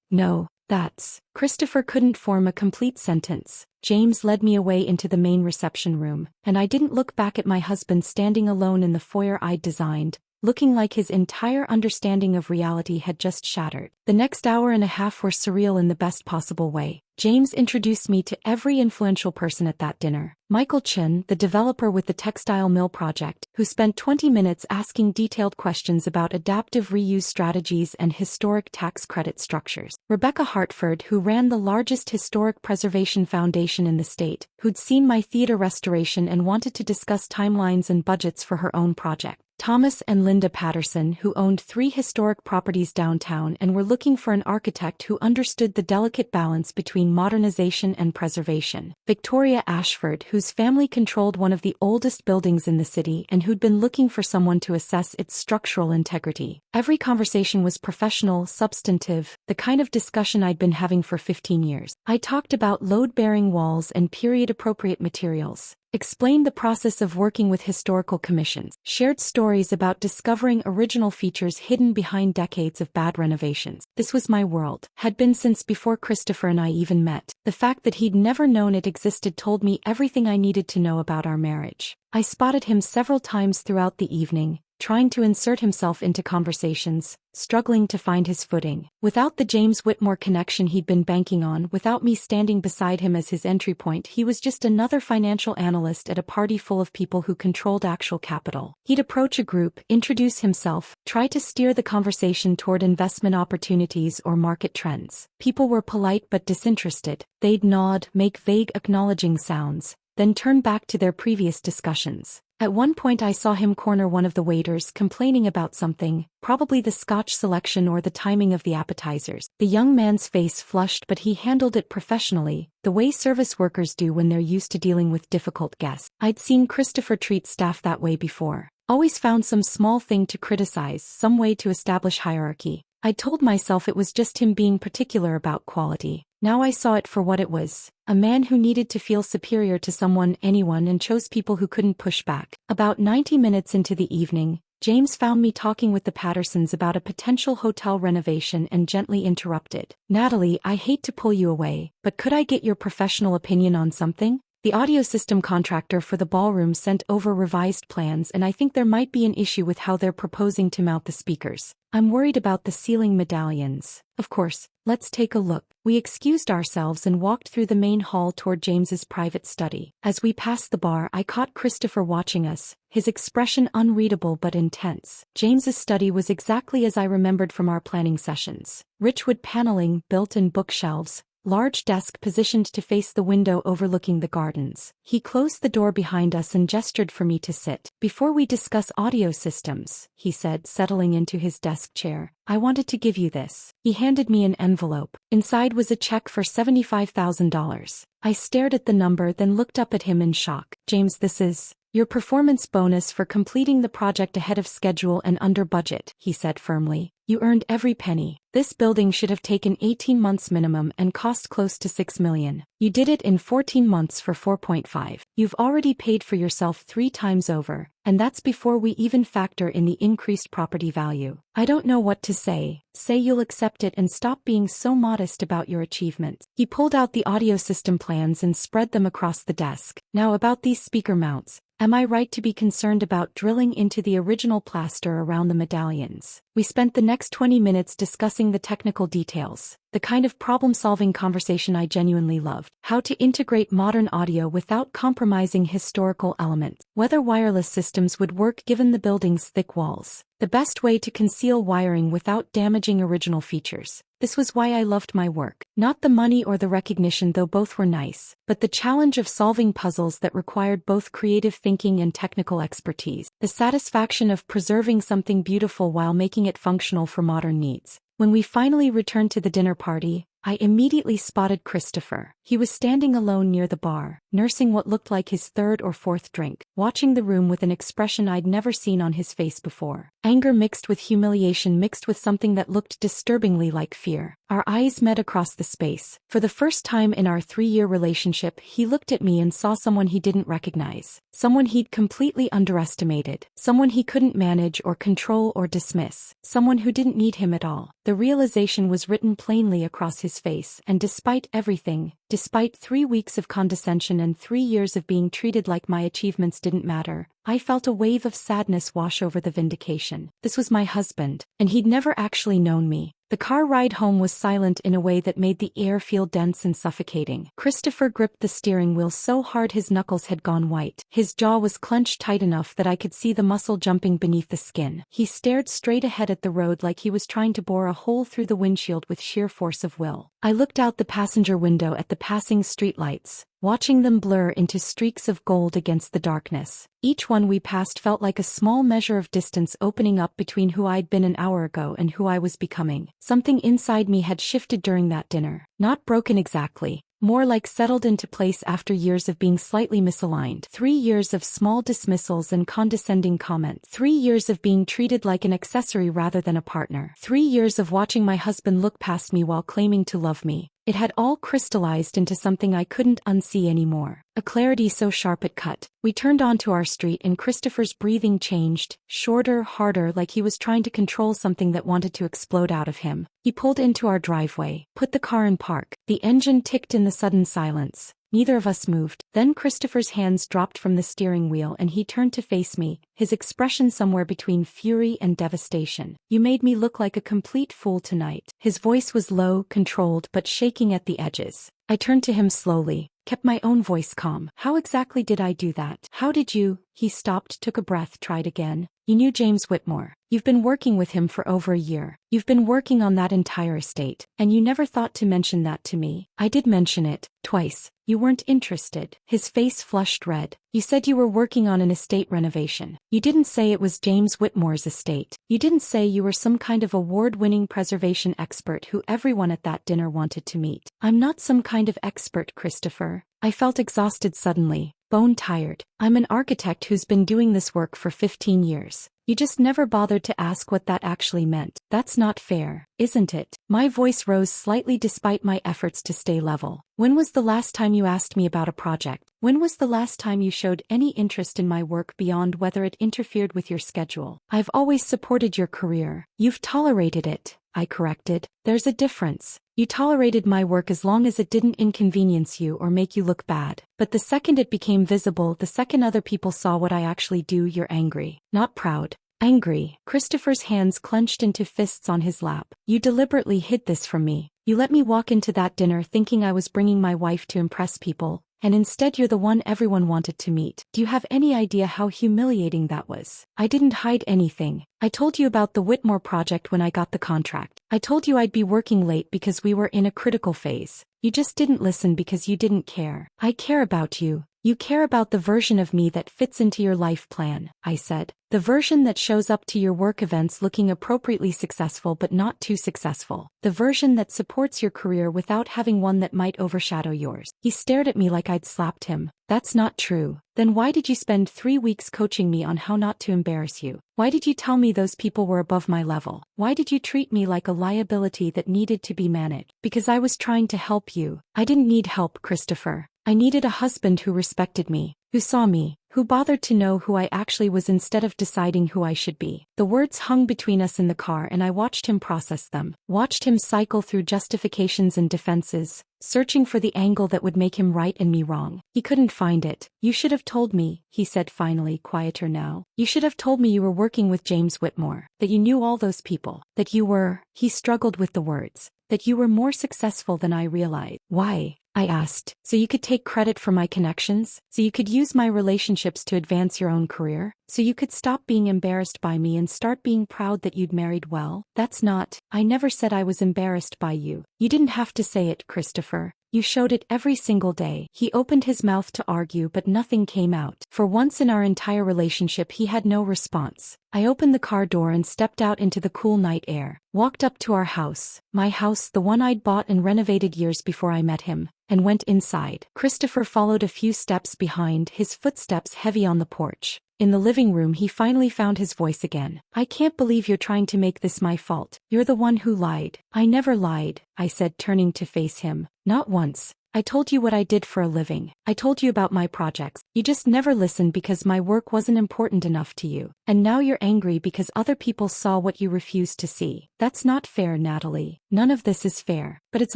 No, that's..." Christopher couldn't form a complete sentence. James led me away into the main reception room, and I didn't look back at my husband standing alone in the foyer I'd designed, looking like his entire understanding of reality had just shattered. The next hour and a half were surreal in the best possible way. James introduced me to every influential person at that dinner. Michael Chin, the developer with the textile mill project, who spent 20 minutes asking detailed questions about adaptive reuse strategies and historic tax credit structures. Rebecca Hartford, who ran the largest historic preservation foundation in the state, who'd seen my theater restoration and wanted to discuss timelines and budgets for her own project. Thomas and Linda Patterson, who owned 3 historic properties downtown and were looking for an architect who understood the delicate balance between modernization and preservation. Victoria Ashford, whose family controlled one of the oldest buildings in the city and who'd been looking for someone to assess its structural integrity. Every conversation was professional, substantive, the kind of discussion I'd been having for 15 years. I talked about load-bearing walls and period-appropriate materials, explained the process of working with historical commissions, shared stories about discovering original features hidden behind decades of bad renovations. This was my world. Had been since before Christopher and I even met. The fact that he'd never known it existed told me everything I needed to know about our marriage. I spotted him several times throughout the evening, trying to insert himself into conversations, struggling to find his footing. Without the James Whitmore connection he'd been banking on, without me standing beside him as his entry point, he was just another financial analyst at a party full of people who controlled actual capital. He'd approach a group, introduce himself, try to steer the conversation toward investment opportunities or market trends. People were polite but disinterested. They'd nod, make vague acknowledging sounds, then turn back to their previous discussions. At one point I saw him corner one of the waiters complaining about something, probably the scotch selection or the timing of the appetizers. The young man's face flushed, but he handled it professionally, the way service workers do when they're used to dealing with difficult guests. I'd seen Christopher treat staff that way before. Always found some small thing to criticize, some way to establish hierarchy. I told myself it was just him being particular about quality. Now I saw it for what it was, a man who needed to feel superior to someone, anyone, and chose people who couldn't push back. About 90 minutes into the evening, James found me talking with the Pattersons about a potential hotel renovation and gently interrupted. "Natalie, I hate to pull you away, but could I get your professional opinion on something? The audio system contractor for the ballroom sent over revised plans, and I think there might be an issue with how they're proposing to mount the speakers. I'm worried about the ceiling medallions. Of course, let's take a look." We excused ourselves and walked through the main hall toward James's private study. As we passed the bar, I caught Christopher watching us, his expression unreadable but intense. James's study was exactly as I remembered from our planning sessions. Rich wood paneling, built-in bookshelves, large desk positioned to face the window overlooking the gardens. He closed the door behind us and gestured for me to sit. "Before we discuss audio systems," he said, settling into his desk chair, "I wanted to give you this." He handed me an envelope. Inside was a check for $75,000. I stared at the number, then looked up at him in shock. "James, this is your performance bonus for completing the project ahead of schedule and under budget," he said firmly. "You earned every penny. This building should have taken 18 months minimum and cost close to $6 million. You did it in 14 months for 4.5. You've already paid for yourself 3 times over, and that's before we even factor in the increased property value. I don't know what to say. Say you'll accept it and stop being so modest about your achievements." He pulled out the audio system plans and spread them across the desk. "Now about these speaker mounts. Am I right to be concerned about drilling into the original plaster around the medallions?" We spent the next 20 minutes discussing the technical details, the kind of problem-solving conversation I genuinely loved. How to integrate modern audio without compromising historical elements. Whether wireless systems would work given the building's thick walls. The best way to conceal wiring without damaging original features. This was why I loved my work. Not the money or the recognition, though both were nice, but the challenge of solving puzzles that required both creative thinking and technical expertise. The satisfaction of preserving something beautiful while making it functional for modern needs. When we finally returned to the dinner party, I immediately spotted Christopher. He was standing alone near the bar, nursing what looked like his 3rd or 4th drink, watching the room with an expression I'd never seen on his face before. Anger mixed with humiliation, mixed with something that looked disturbingly like fear. Our eyes met across the space. For the first time in our 3-year relationship, he looked at me and saw someone he didn't recognize. Someone he'd completely underestimated. Someone he couldn't manage or control or dismiss. Someone who didn't need him at all. The realization was written plainly across his face, and despite everything, despite 3 weeks of condescension and 3 years of being treated like my achievements didn't matter, I felt a wave of sadness wash over the vindication. This was my husband, and he'd never actually known me. The car ride home was silent in a way that made the air feel dense and suffocating. Christopher gripped the steering wheel so hard his knuckles had gone white. His jaw was clenched tight enough that I could see the muscle jumping beneath the skin. He stared straight ahead at the road like he was trying to bore a hole through the windshield with sheer force of will. I looked out the passenger window at the passing streetlights, watching them blur into streaks of gold against the darkness. Each one we passed felt like a small measure of distance opening up between who I'd been an hour ago and who I was becoming. Something inside me had shifted during that dinner. Not broken exactly, more like settled into place after years of being slightly misaligned. 3 years of small dismissals and condescending comments. 3 years of being treated like an accessory rather than a partner. 3 years of watching my husband look past me while claiming to love me. It had all crystallized into something I couldn't unsee anymore. a clarity so sharp it cut. We turned onto our street and Christopher's breathing changed, shorter, harder, like he was trying to control something that wanted to explode out of him. He pulled into our driveway, put the car in park. The engine ticked in the sudden silence. Neither of us moved. Then Christopher's hands dropped from the steering wheel and he turned to face me, his expression somewhere between fury and devastation. "You made me look like a complete fool tonight." His voice was low, controlled, but shaking at the edges. I turned to him slowly, kept my own voice calm. "How exactly did I do that? How did you?" He stopped, took a breath, tried again. "You knew James Whitmore. You've been working with him for over a year. You've been working on that entire estate, and you never thought to mention that to me." "I did mention it, twice. You weren't interested." His face flushed red. "You said you were working on an estate renovation. You didn't say it was James Whitmore's estate. You didn't say you were some kind of award-winning preservation expert who everyone at that dinner wanted to meet." "I'm not some kind of expert, Christopher." I felt exhausted suddenly, bone-tired. "I'm an architect who's been doing this work for 15 years. You just never bothered to ask what that actually meant. That's not fair, isn't it?" My voice rose slightly despite my efforts to stay level. "When was the last time you asked me about a project? When was the last time you showed any interest in my work beyond whether it interfered with your schedule? I've always supported your career." "You've tolerated it," I corrected. "There's a difference. You tolerated my work as long as it didn't inconvenience you or make you look bad. But the second it became visible, the second other people saw what I actually do, you're angry. Not proud. Angry." Christopher's hands clenched into fists on his lap. "You deliberately hid this from me. You let me walk into that dinner thinking I was bringing my wife to impress people, and instead you're the one everyone wanted to meet. Do you have any idea how humiliating that was?" "I didn't hide anything. I told you about the Whitmore project when I got the contract. I told you I'd be working late because we were in a critical phase. You just didn't listen because you didn't care." "I care about you. You care about the version of me that fits into your life plan," I said. "The version that shows up to your work events looking appropriately successful but not too successful. The version that supports your career without having one that might overshadow yours." He stared at me like I'd slapped him. "That's not true. Then why did you spend 3 weeks coaching me on how not to embarrass you? Why did you tell me those people were above my level? Why did you treat me like a liability that needed to be managed?" "Because I was trying to help you." "I didn't need help, Christopher. I needed a husband who respected me, who saw me, who bothered to know who I actually was instead of deciding who I should be." The words hung between us in the car and I watched him process them, watched him cycle through justifications and defenses, searching for the angle that would make him right and me wrong. He couldn't find it. "You should have told me," he said finally, quieter now. "You should have told me you were working with James Whitmore, that you knew all those people, that you were," he struggled with the words, "that you were more successful than I realized." "Why?" I asked. "So you could take credit for my connections? So you could use my relationships to advance your own career? So you could stop being embarrassed by me and start being proud that you'd married well?" "That's not. I never said I was embarrassed by you. You didn't have to say it, Christopher. You showed it every single day." He opened his mouth to argue but nothing came out. For once in our entire relationship he had no response. I opened the car door and stepped out into the cool night air, walked up to our house, my house, the one I'd bought and renovated years before I met him, and went inside. Christopher followed a few steps behind, his footsteps heavy on the porch. In the living room he finally found his voice again. "I can't believe you're trying to make this my fault. You're the one who lied." "I never lied," I said, turning to face him. "Not once. I told you what I did for a living. I told you about my projects. You just never listened because my work wasn't important enough to you. And now you're angry because other people saw what you refused to see. That's not fair, Natalie. None of this is fair. But it's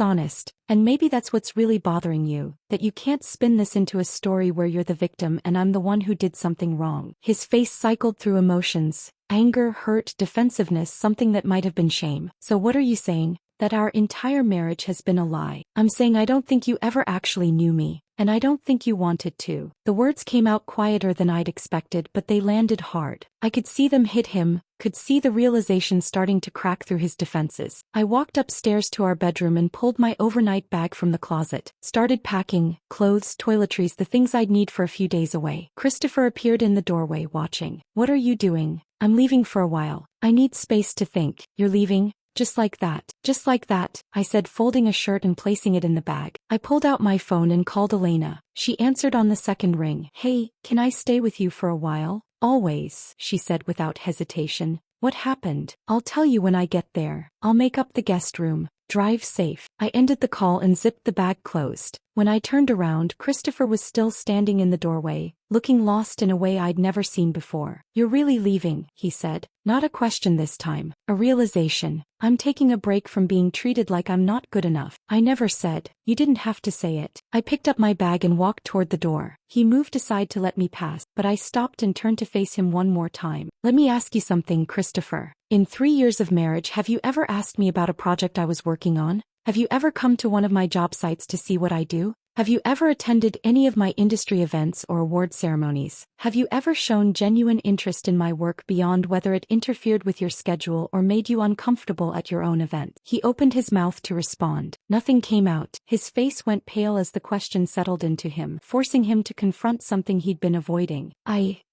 honest. And maybe that's what's really bothering you, that you can't spin this into a story where you're the victim and I'm the one who did something wrong." His face cycled through emotions. Anger, hurt, defensiveness, something that might have been shame. "So what are you saying? That our entire marriage has been a lie?" "I'm saying I don't think you ever actually knew me, and I don't think you wanted to." The words came out quieter than I'd expected, but they landed hard. I could see them hit him, could see the realization starting to crack through his defenses. I walked upstairs to our bedroom and pulled my overnight bag from the closet, started packing, clothes, toiletries, the things I'd need for a few days away. Christopher appeared in the doorway, watching. "What are you doing?" "I'm leaving for a while. I need space to think." "You're leaving? Just like that?" "Just like that," I said, folding a shirt and placing it in the bag. I pulled out my phone and called Elena. She answered on the second ring. "Hey, can I stay with you for a while?" "Always," she said without hesitation. "What happened?" "I'll tell you when I get there. I'll make up the guest room. Drive safe." I ended the call and zipped the bag closed. When I turned around, Christopher was still standing in the doorway, looking lost in a way I'd never seen before. "You're really leaving," he said. Not a question this time, a realization. "I'm taking a break from being treated like I'm not good enough." I never said. "You didn't have to say it." I picked up my bag and walked toward the door. He moved aside to let me pass, but I stopped and turned to face him one more time. "Let me ask you something, Christopher. In 3 years of marriage, have you ever asked me about a project I was working on? Have you ever come to one of my job sites to see what I do? Have you ever attended any of my industry events or award ceremonies? Have you ever shown genuine interest in my work beyond whether it interfered with your schedule or made you uncomfortable at your own event?" He opened his mouth to respond. Nothing came out. His face went pale as the question settled into him, forcing him to confront something he'd been avoiding.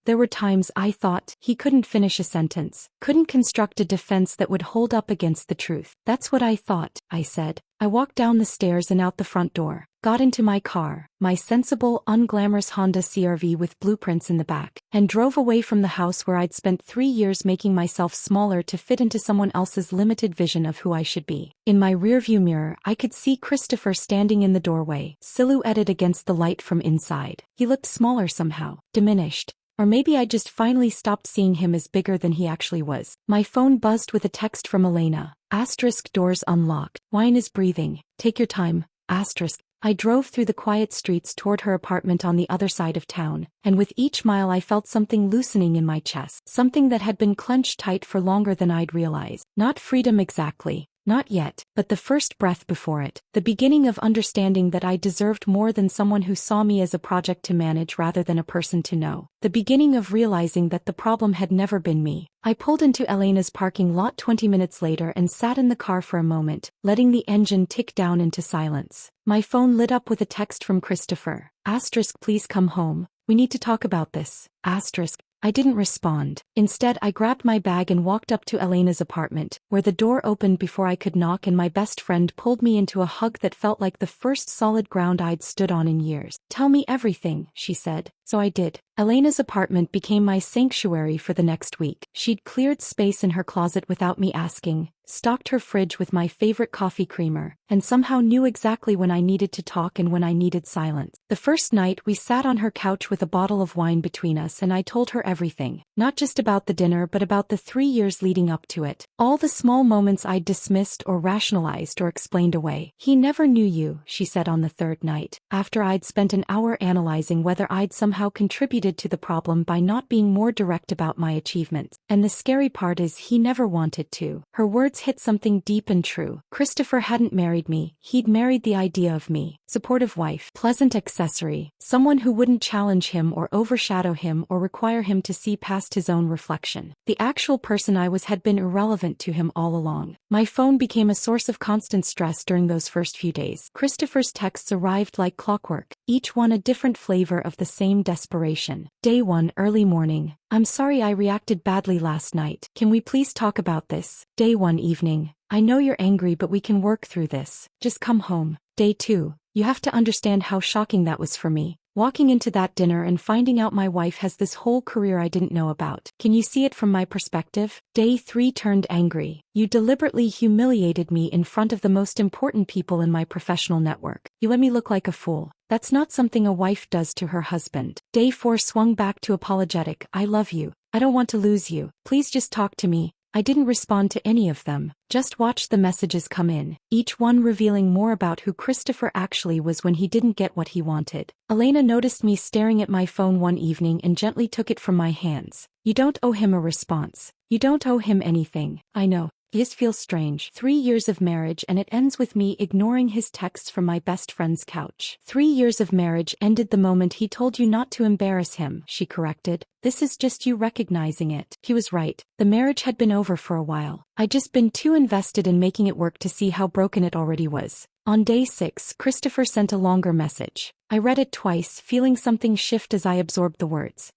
There were times I thought. He couldn't finish a sentence, couldn't construct a defense that would hold up against the truth. "That's what I thought," I said. I walked down the stairs and out the front door, got into my car, my sensible, unglamorous Honda CR-V with blueprints in the back, and drove away from the house where I'd spent 3 years making myself smaller to fit into someone else's limited vision of who I should be. In my rearview mirror, I could see Christopher standing in the doorway, silhouetted against the light from inside. He looked smaller somehow, diminished. Or maybe I just finally stopped seeing him as bigger than he actually was. My phone buzzed with a text from Elena. Doors unlocked. Wine is breathing. Take your time. I drove through the quiet streets toward her apartment on the other side of town, and with each mile I felt something loosening in my chest. Something that had been clenched tight for longer than I'd realized. Not freedom exactly. Not yet, but the first breath before it. The beginning of understanding that I deserved more than someone who saw me as a project to manage rather than a person to know. The beginning of realizing that the problem had never been me. I pulled into Elena's parking lot 20 minutes later and sat in the car for a moment, letting the engine tick down into silence. My phone lit up with a text from Christopher. Please come home. We need to talk about this. I didn't respond. Instead, I grabbed my bag and walked up to Elena's apartment, where the door opened before I could knock and my best friend pulled me into a hug that felt like the first solid ground I'd stood on in years. "Tell me everything," she said. So I did. Elena's apartment became my sanctuary for the next week. She'd cleared space in her closet without me asking, stocked her fridge with my favorite coffee creamer, and somehow knew exactly when I needed to talk and when I needed silence. The first night we sat on her couch with a bottle of wine between us and I told her everything. Not just about the dinner but about the 3 years leading up to it. All the small moments I'd dismissed or rationalized or explained away. "He never knew you," she said on the third night, after I'd spent an hour analyzing whether I'd somehow contributed to the problem by not being more direct about my achievements. "And the scary part is he never wanted to." Her words hit something deep and true. Christopher hadn't married me, he'd married the idea of me. Supportive wife, pleasant accessory, someone who wouldn't challenge him or overshadow him or require him to see past his own reflection. The actual person I was had been irrelevant to him all along. My phone became a source of constant stress during those first few days. Christopher's texts arrived like clockwork, each one a different flavor of the same desperation. Day 1, early morning. "I'm sorry I reacted badly last night. Can we please talk about this?" Day 1, evening. "I know you're angry but we can work through this. Just come home." Day 2. "You have to understand how shocking that was for me. Walking into that dinner and finding out my wife has this whole career I didn't know about. Can you see it from my perspective?" Day 3 turned angry. "You deliberately humiliated me in front of the most important people in my professional network. You let me look like a fool. That's not something a wife does to her husband." Day 4 swung back to apologetic. "I love you. I don't want to lose you. Please just talk to me." I didn't respond to any of them, just watched the messages come in, each one revealing more about who Christopher actually was when he didn't get what he wanted. Elena noticed me staring at my phone one evening and gently took it from my hands. "You don't owe him a response. You don't owe him anything." I know. This feels strange. 3 years of marriage and it ends with me ignoring his texts from my best friend's couch. 3 years of marriage ended the moment he told you not to embarrass him, she corrected. "This is just you recognizing it." He was right. The marriage had been over for a while. I'd just been too invested in making it work to see how broken it already was. On day 6, Christopher sent a longer message. I read it twice, feeling something shift as I absorbed the words.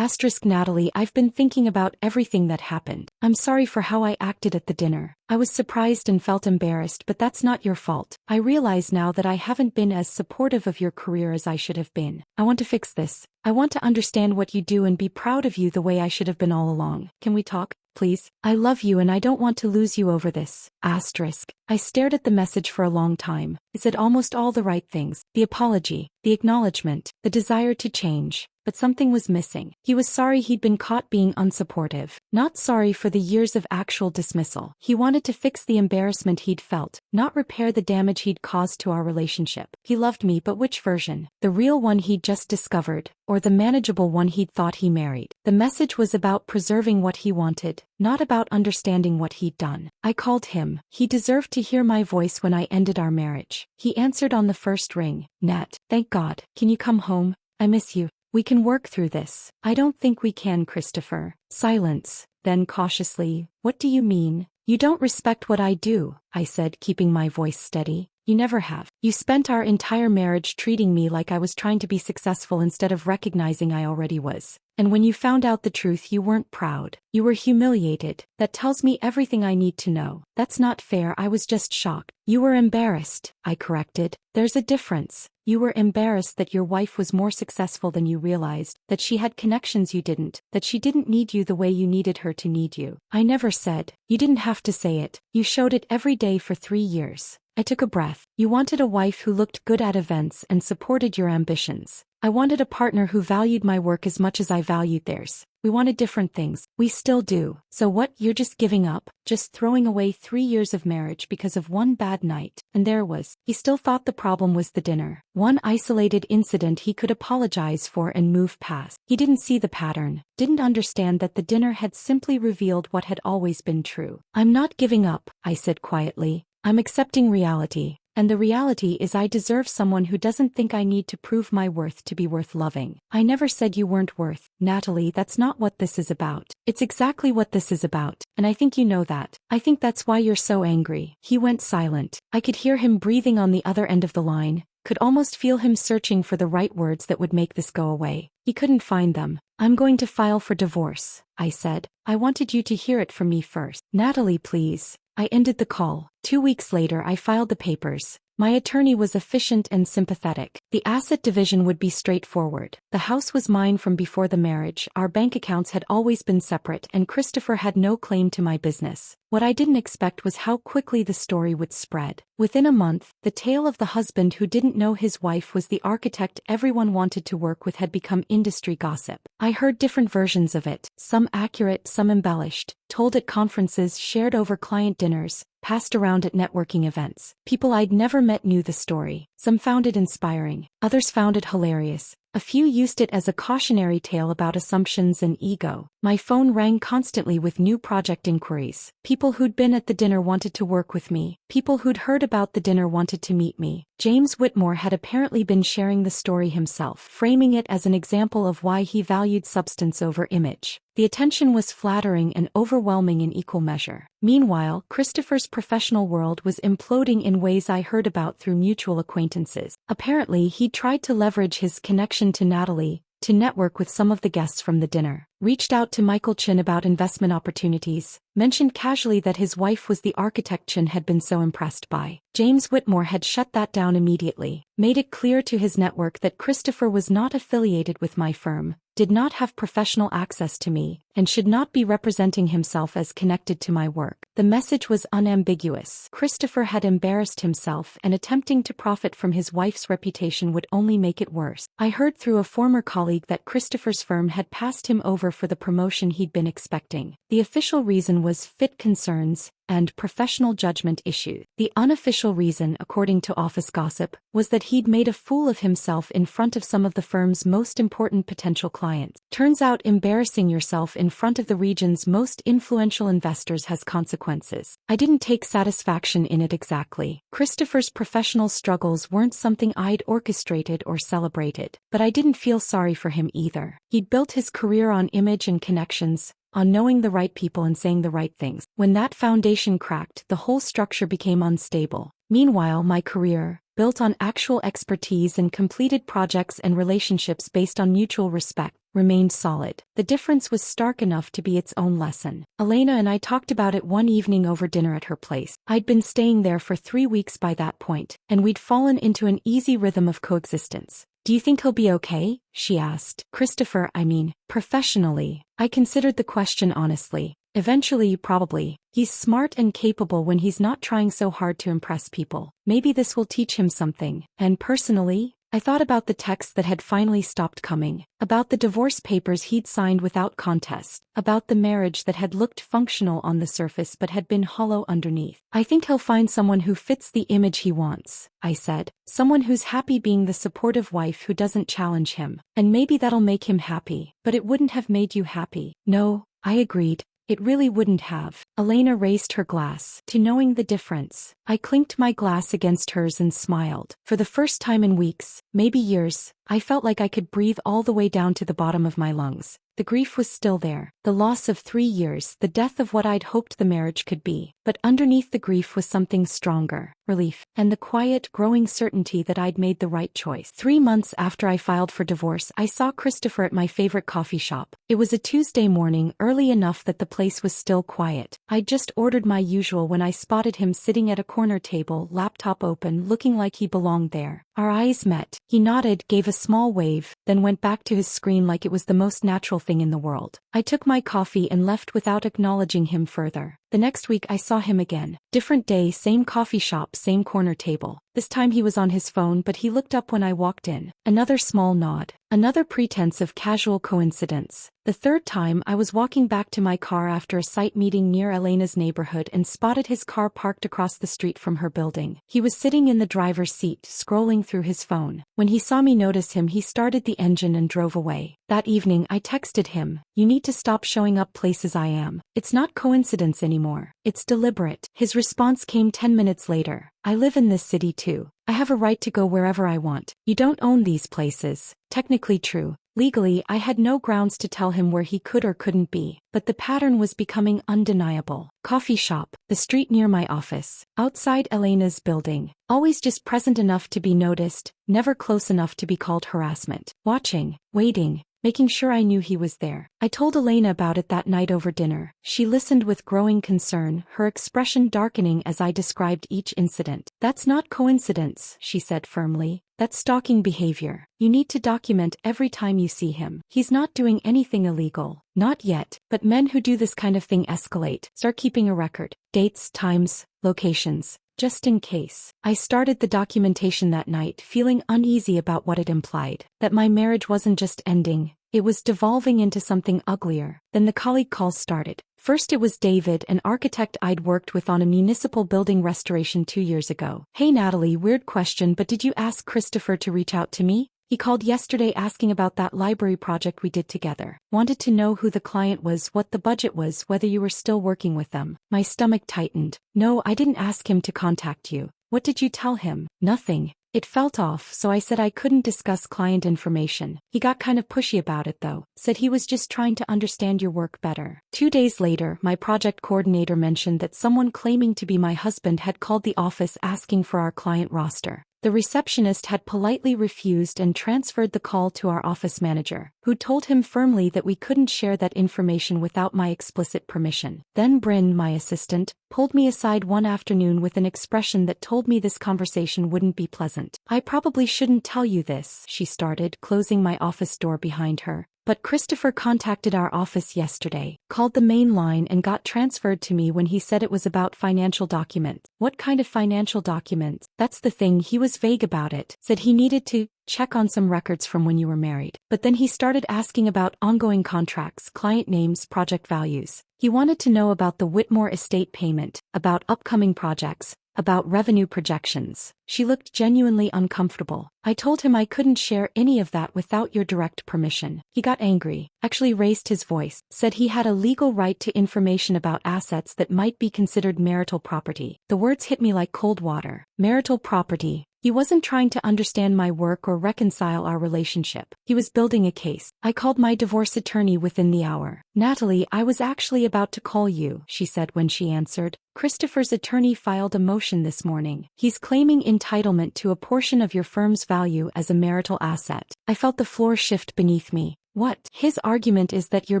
Natalie, I've been thinking about everything that happened. I'm sorry for how I acted at the dinner. I was surprised and felt embarrassed, but that's not your fault. I realize now that I haven't been as supportive of your career as I should have been. I want to fix this. I want to understand what you do and be proud of you the way I should have been all along. Can we talk? please. I love you and I don't want to lose you over this. Asterisk. I stared at the message for a long time. It said almost all the right things. The apology, the acknowledgement, the desire to change. But something was missing. He was sorry he'd been caught being unsupportive. Not sorry for the years of actual dismissal. He wanted to fix the embarrassment he'd felt, not repair the damage he'd caused to our relationship. He loved me, but which version? The real one he'd just discovered, or the manageable one he'd thought he married? The message was about preserving what he wanted, not about understanding what he'd done. I called him. He deserved to hear my voice when I ended our marriage. He answered on the first ring. Nat, thank God. Can you come home? I miss you. We can work through this. I don't think we can, Christopher. Silence. Then cautiously, what do you mean? You don't respect what I do, I said, keeping my voice steady. You never have. You spent our entire marriage treating me like I was trying to be successful instead of recognizing I already was. And when you found out the truth, you weren't proud. You were humiliated. That tells me everything I need to know. That's not fair. I was just shocked. You were embarrassed, I corrected. There's a difference. You were embarrassed that your wife was more successful than you realized, that she had connections you didn't, that she didn't need you the way you needed her to need you. I never said. You didn't have to say it. You showed it every day for 3 years. I took a breath. You wanted a wife who looked good at events and supported your ambitions. I wanted a partner who valued my work as much as I valued theirs. We wanted different things. We still do. So what? You're just giving up? Just throwing away 3 years of marriage because of one bad night? And there was. He still thought the problem was the dinner. One isolated incident he could apologize for and move past. He didn't see the pattern. Didn't understand that the dinner had simply revealed what had always been true. I'm not giving up, I said quietly. I'm accepting reality. And the reality is I deserve someone who doesn't think I need to prove my worth to be worth loving. I never said you weren't worth. Natalie, that's not what this is about. It's exactly what this is about, and I think you know that. I think that's why you're so angry. He went silent. I could hear him breathing on the other end of the line, could almost feel him searching for the right words that would make this go away. He couldn't find them. I'm going to file for divorce, I said. I wanted you to hear it from me first. Natalie, please. I ended the call. 2 weeks later, I filed the papers. My attorney was efficient and sympathetic. The asset division would be straightforward. The house was mine from before the marriage, our bank accounts had always been separate, and Christopher had no claim to my business. What I didn't expect was how quickly the story would spread. Within a month, the tale of the husband who didn't know his wife was the architect everyone wanted to work with had become industry gossip. I heard different versions of it, some accurate, some embellished, told at conferences, shared over client dinners, passed around at networking events. People I'd never met knew the story. Some found it inspiring. Others found it hilarious. A few used it as a cautionary tale about assumptions and ego. My phone rang constantly with new project inquiries. People who'd been at the dinner wanted to work with me. People who'd heard about the dinner wanted to meet me. James Whitmore had apparently been sharing the story himself, framing it as an example of why he valued substance over image. The attention was flattering and overwhelming in equal measure. Meanwhile, Christopher's professional world was imploding in ways I heard about through mutual acquaintances. Apparently, he'd tried to leverage his connection to Natalie to network with some of the guests from the dinner, reached out to Michael Chin about investment opportunities, mentioned casually that his wife was the architect Chin had been so impressed by. James Whitmore had shut that down immediately, made it clear to his network that Christopher was not affiliated with my firm, did not have professional access to me, and should not be representing himself as connected to my work. The message was unambiguous. Christopher had embarrassed himself, and attempting to profit from his wife's reputation would only make it worse. I heard through a former colleague that Christopher's firm had passed him over for the promotion he'd been expecting. The official reason was fit concerns and professional judgment issues. The unofficial reason, according to office gossip, was that he'd made a fool of himself in front of some of the firm's most important potential clients. Turns out embarrassing yourself in front of the region's most influential investors has consequences. I didn't take satisfaction in it exactly. Christopher's professional struggles weren't something I'd orchestrated or celebrated, but I didn't feel sorry for him either. He'd built his career on image and connections, on knowing the right people and saying the right things. When that foundation cracked, the whole structure became unstable. Meanwhile, my career, built on actual expertise and completed projects and relationships based on mutual respect, remained solid. The difference was stark enough to be its own lesson. Elena and I talked about it one evening over dinner at her place. I'd been staying there for 3 weeks by that point, and we'd fallen into an easy rhythm of coexistence. Do you think he'll be okay? She asked. Christopher, I mean, professionally. I considered the question honestly. Eventually, probably. He's smart and capable when he's not trying so hard to impress people. Maybe this will teach him something. And personally, I thought about the texts that had finally stopped coming, about the divorce papers he'd signed without contest, about the marriage that had looked functional on the surface but had been hollow underneath. I think he'll find someone who fits the image he wants, I said. Someone who's happy being the supportive wife who doesn't challenge him. And maybe that'll make him happy. But it wouldn't have made you happy. No, I agreed. It really wouldn't have. Elena raised her glass to knowing the difference. I clinked my glass against hers and smiled. For the first time in weeks, maybe years, I felt like I could breathe all the way down to the bottom of my lungs. The grief was still there. The loss of 3 years, the death of what I'd hoped the marriage could be. But underneath the grief was something stronger, relief, and the quiet, growing certainty that I'd made the right choice. 3 months after I filed for divorce, I saw Christopher at my favorite coffee shop. It was a Tuesday morning, early enough that the place was still quiet. I'd just ordered my usual when I spotted him sitting at a corner table, laptop open, looking like he belonged there. Our eyes met. He nodded, gave a small wave, then went back to his screen like it was the most natural thing in the world. I took my coffee and left without acknowledging him further. The next week I saw him again. Different day, same coffee shop, same corner table. This time he was on his phone, but he looked up when I walked in. Another small nod. Another pretense of casual coincidence. The third time I was walking back to my car after a site meeting near Elena's neighborhood and spotted his car parked across the street from her building. He was sitting in the driver's seat, scrolling through his phone. When he saw me notice him, he started the engine and drove away. That evening I texted him, "You need to stop showing up places I am. It's not coincidence anymore. It's deliberate." His response came 10 minutes later. "I live in this city too. I have a right to go wherever I want. You don't own these places." Technically true. Legally, I had no grounds to tell him where he could or couldn't be, but the pattern was becoming undeniable. Coffee shop, the street near my office, outside Elena's building, always just present enough to be noticed, never close enough to be called harassment. Watching, waiting, making sure I knew he was there. I told Elena about it that night over dinner. She listened with growing concern, her expression darkening as I described each incident. "That's not coincidence," she said firmly. "That's stalking behavior. You need to document every time you see him. He's not doing anything illegal. Not yet, but men who do this kind of thing escalate. Start keeping a record. Dates, times, locations. Just in case." I started the documentation that night, feeling uneasy about what it implied. That my marriage wasn't just ending, it was devolving into something uglier. Then the colleague calls started. First it was David, an architect I'd worked with on a municipal building restoration 2 years ago. "Hey Natalie, weird question, but did you ask Christopher to reach out to me? He called yesterday asking about that library project we did together. Wanted to know who the client was, what the budget was, whether you were still working with them." My stomach tightened. "No, I didn't ask him to contact you." "What did you tell him?" "Nothing." It felt off, so I said I couldn't discuss client information. He got kind of pushy about it though, said he was just trying to understand your work better. 2 days later, my project coordinator mentioned that someone claiming to be my husband had called the office asking for our client roster. The receptionist had politely refused and transferred the call to our office manager, who told him firmly that we couldn't share that information without my explicit permission. Then Bryn, my assistant, pulled me aside one afternoon with an expression that told me this conversation wouldn't be pleasant. "I probably shouldn't tell you this," she started, closing my office door behind her. "But Christopher contacted our office yesterday, called the main line and got transferred to me when he said it was about financial documents." "What kind of financial documents?" "That's the thing, he was vague about it. Said he needed to check on some records from when you were married. But then he started asking about ongoing contracts, client names, project values. He wanted to know about the Whitmore estate payment, about upcoming projects, about revenue projections." She looked genuinely uncomfortable. "I told him I couldn't share any of that without your direct permission." He got angry, actually raised his voice, said he had a legal right to information about assets that might be considered marital property. The words hit me like cold water. Marital property. He wasn't trying to understand my work or reconcile our relationship. He was building a case. I called my divorce attorney within the hour. "Natalie, I was actually about to call you," she said when she answered. "Christopher's attorney filed a motion this morning. He's claiming entitlement to a portion of your firm's value as a marital asset." I felt the floor shift beneath me. What? His argument is that your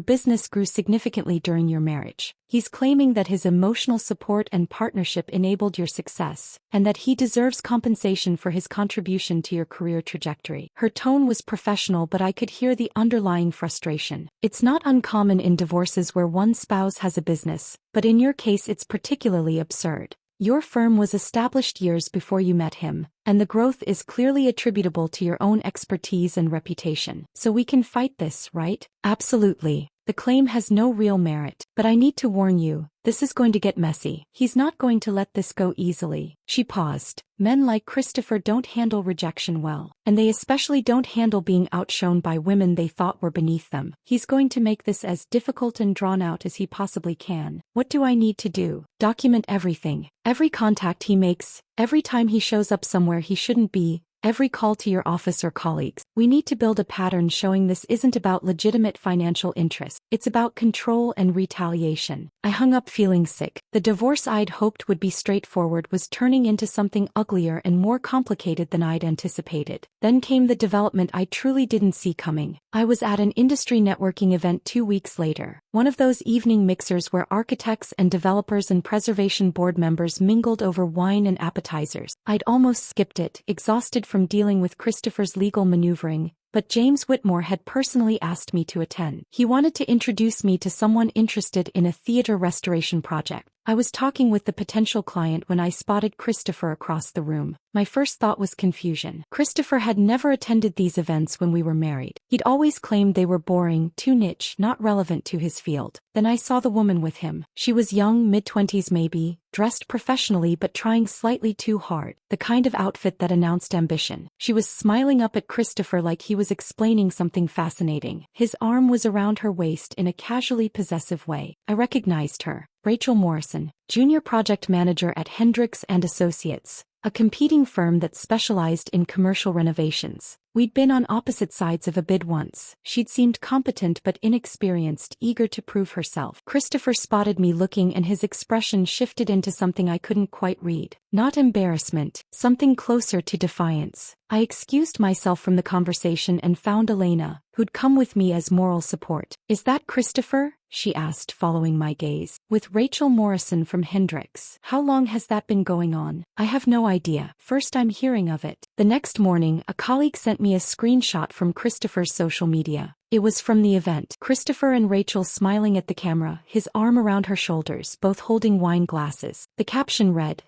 business grew significantly during your marriage. He's claiming that his emotional support and partnership enabled your success, and that he deserves compensation for his contribution to your career trajectory. Her tone was professional, but I could hear the underlying frustration. It's not uncommon in divorces where one spouse has a business, but in your case it's particularly absurd. Your firm was established years before you met him, and the growth is clearly attributable to your own expertise and reputation. So we can fight this, right? Absolutely. The claim has no real merit, but I need to warn you, this is going to get messy. He's not going to let this go easily. She paused. Men like Christopher don't handle rejection well, and they especially don't handle being outshone by women they thought were beneath them. He's going to make this as difficult and drawn out as he possibly can. What do I need to do? Document everything. Every contact he makes, every time he shows up somewhere he shouldn't be, every call to your office or colleagues. We need to build a pattern showing this isn't about legitimate financial interest. It's about control and retaliation. I hung up feeling sick. The divorce I'd hoped would be straightforward was turning into something uglier and more complicated than I'd anticipated. Then came the development I truly didn't see coming. I was at an industry networking event 2 weeks later. One of those evening mixers where architects and developers and preservation board members mingled over wine and appetizers. I'd almost skipped it, exhausted from dealing with Christopher's legal maneuvering, but James Whitmore had personally asked me to attend. He wanted to introduce me to someone interested in a theater restoration project. I was talking with the potential client when I spotted Christopher across the room. My first thought was confusion. Christopher had never attended these events when we were married. He'd always claimed they were boring, too niche, not relevant to his field. Then I saw the woman with him. She was young, mid-20s maybe, dressed professionally but trying slightly too hard, the kind of outfit that announced ambition. She was smiling up at Christopher like he was explaining something fascinating. His arm was around her waist in a casually possessive way. I recognized her. Rachel Morrison, junior project manager at Hendricks and Associates, a competing firm that specialized in commercial renovations. We'd been on opposite sides of a bid once. She'd seemed competent but inexperienced, eager to prove herself. Christopher spotted me looking and his expression shifted into something I couldn't quite read. Not embarrassment, something closer to defiance. I excused myself from the conversation and found Elena, who'd come with me as moral support. "Is that Christopher?" she asked, following my gaze. "With Rachel Morrison from Hendricks. How long has that been going on?" "I have no idea. First I'm hearing of it." The next morning, a colleague sent me a screenshot from Christopher's social media. It was from the event. Christopher and Rachel smiling at the camera, his arm around her shoulders, both holding wine glasses. The caption read,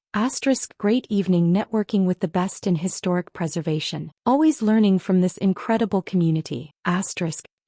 "Great evening networking with the best in historic preservation. Always learning from this incredible community."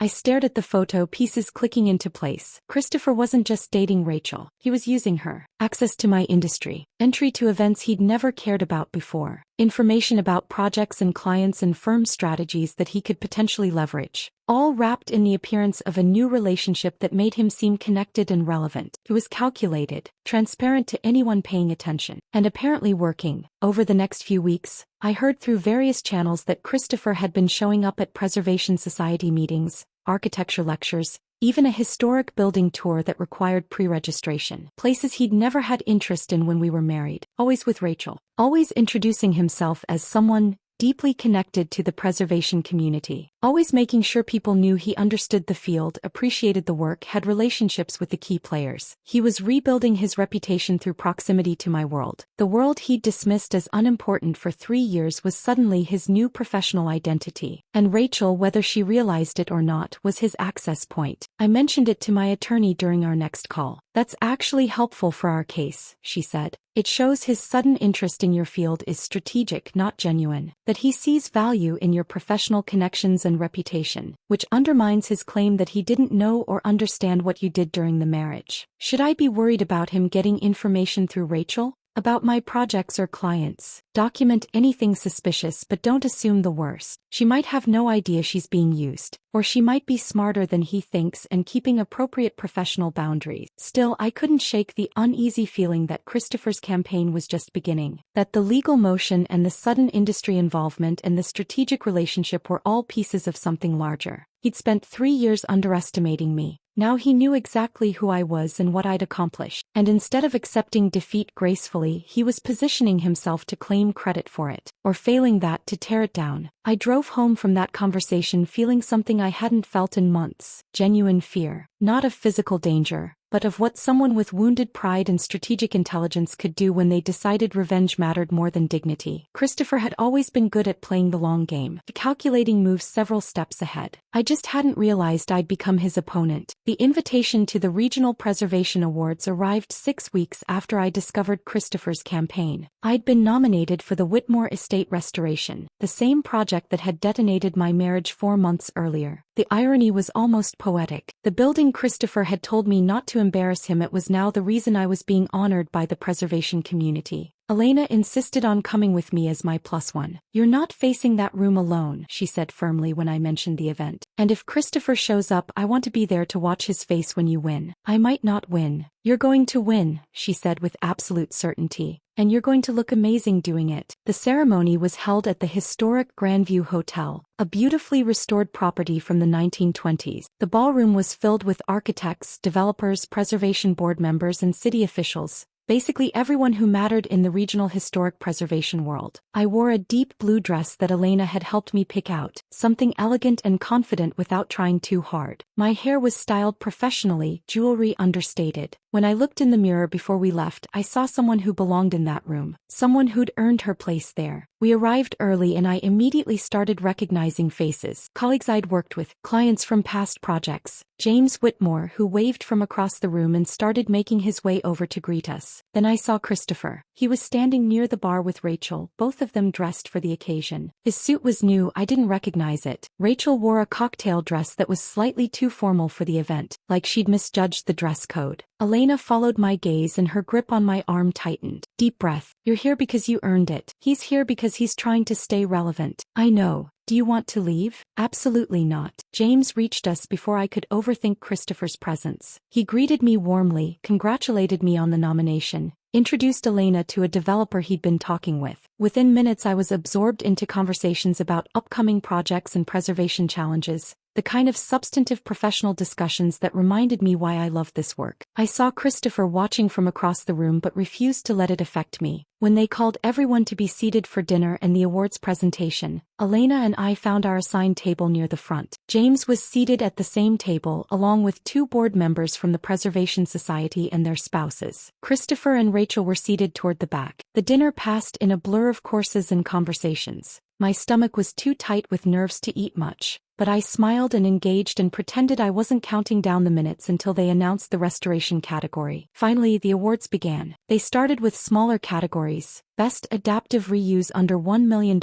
I stared at the photo, pieces clicking into place. Christopher wasn't just dating Rachel. He was using her. Access to my industry. Entry to events he'd never cared about before. Information about projects and clients and firm strategies that he could potentially leverage. All wrapped in the appearance of a new relationship that made him seem connected and relevant. He was calculated, transparent to anyone paying attention, and apparently working. Over the next few weeks, I heard through various channels that Christopher had been showing up at Preservation Society meetings, architecture lectures, even a historic building tour that required pre-registration. Places he'd never had interest in when we were married. Always with Rachel. Always introducing himself as someone deeply connected to the preservation community. Always making sure people knew he understood the field, appreciated the work, had relationships with the key players. He was rebuilding his reputation through proximity to my world. The world he'd dismissed as unimportant for 3 years was suddenly his new professional identity. And Rachel, whether she realized it or not, was his access point. I mentioned it to my attorney during our next call. "That's actually helpful for our case," she said. "It shows his sudden interest in your field is strategic, not genuine. That he sees value in your professional connections and reputation, which undermines his claim that he didn't know or understand what you did during the marriage. Should I be worried about him getting information through Rachel? About my projects or clients? Document anything suspicious but don't assume the worst. She might have no idea she's being used, or she might be smarter than he thinks and keeping appropriate professional boundaries." Still, I couldn't shake the uneasy feeling that Christopher's campaign was just beginning. That the legal motion and the sudden industry involvement and the strategic relationship were all pieces of something larger. He'd spent 3 years underestimating me. Now he knew exactly who I was and what I'd accomplished. And instead of accepting defeat gracefully, he was positioning himself to claim credit for it, or failing that, to tear it down. I drove home from that conversation feeling something I hadn't felt in months: genuine fear. Not of physical danger, but of what someone with wounded pride and strategic intelligence could do when they decided revenge mattered more than dignity. Christopher had always been good at playing the long game, calculating moves several steps ahead. I just hadn't realized I'd become his opponent. The invitation to the Regional Preservation Awards arrived 6 weeks after I discovered Christopher's campaign. I'd been nominated for the Whitmore Estate restoration, the same project that had detonated my marriage 4 months earlier. The irony was almost poetic. The building Christopher had told me not to embarrass him, it was now the reason I was being honored by the preservation community. Elena insisted on coming with me as my +1. "You're not facing that room alone," she said firmly when I mentioned the event. "And if Christopher shows up, I want to be there to watch his face when you win." "I might not win." "You're going to win," she said with absolute certainty. "And you're going to look amazing doing it." The ceremony was held at the historic Grandview Hotel, a beautifully restored property from the 1920s. The ballroom was filled with architects, developers, preservation board members, and city officials. Basically everyone who mattered in the regional historic preservation world. I wore a deep blue dress that Elena had helped me pick out, something elegant and confident without trying too hard. My hair was styled professionally, jewelry understated. When I looked in the mirror before we left, I saw someone who belonged in that room, someone who'd earned her place there. We arrived early and I immediately started recognizing faces. Colleagues I'd worked with, clients from past projects. James Whitmore, who waved from across the room and started making his way over to greet us. Then I saw Christopher. He was standing near the bar with Rachel, both of them dressed for the occasion. His suit was new, I didn't recognize it. Rachel wore a cocktail dress that was slightly too formal for the event, like she'd misjudged the dress code. Elena followed my gaze and her grip on my arm tightened. "Deep breath. You're here because you earned it. He's here because he's trying to stay relevant." "I know. Do you want to leave?" "Absolutely not." James reached us before I could overthink Christopher's presence. He greeted me warmly, congratulated me on the nomination, introduced Elena to a developer he'd been talking with. Within minutes I was absorbed into conversations about upcoming projects and preservation challenges, the kind of substantive professional discussions that reminded me why I loved this work. I saw Christopher watching from across the room but refused to let it affect me. When they called everyone to be seated for dinner and the awards presentation, Elena and I found our assigned table near the front. James was seated at the same table along with 2 board members from the Preservation Society and their spouses. Christopher and Rachel were seated toward the back. The dinner passed in a blur of courses and conversations. My stomach was too tight with nerves to eat much, but I smiled and engaged and pretended I wasn't counting down the minutes until they announced the restoration category. Finally, the awards began. They started with smaller categories: Best Adaptive Reuse under $1 million,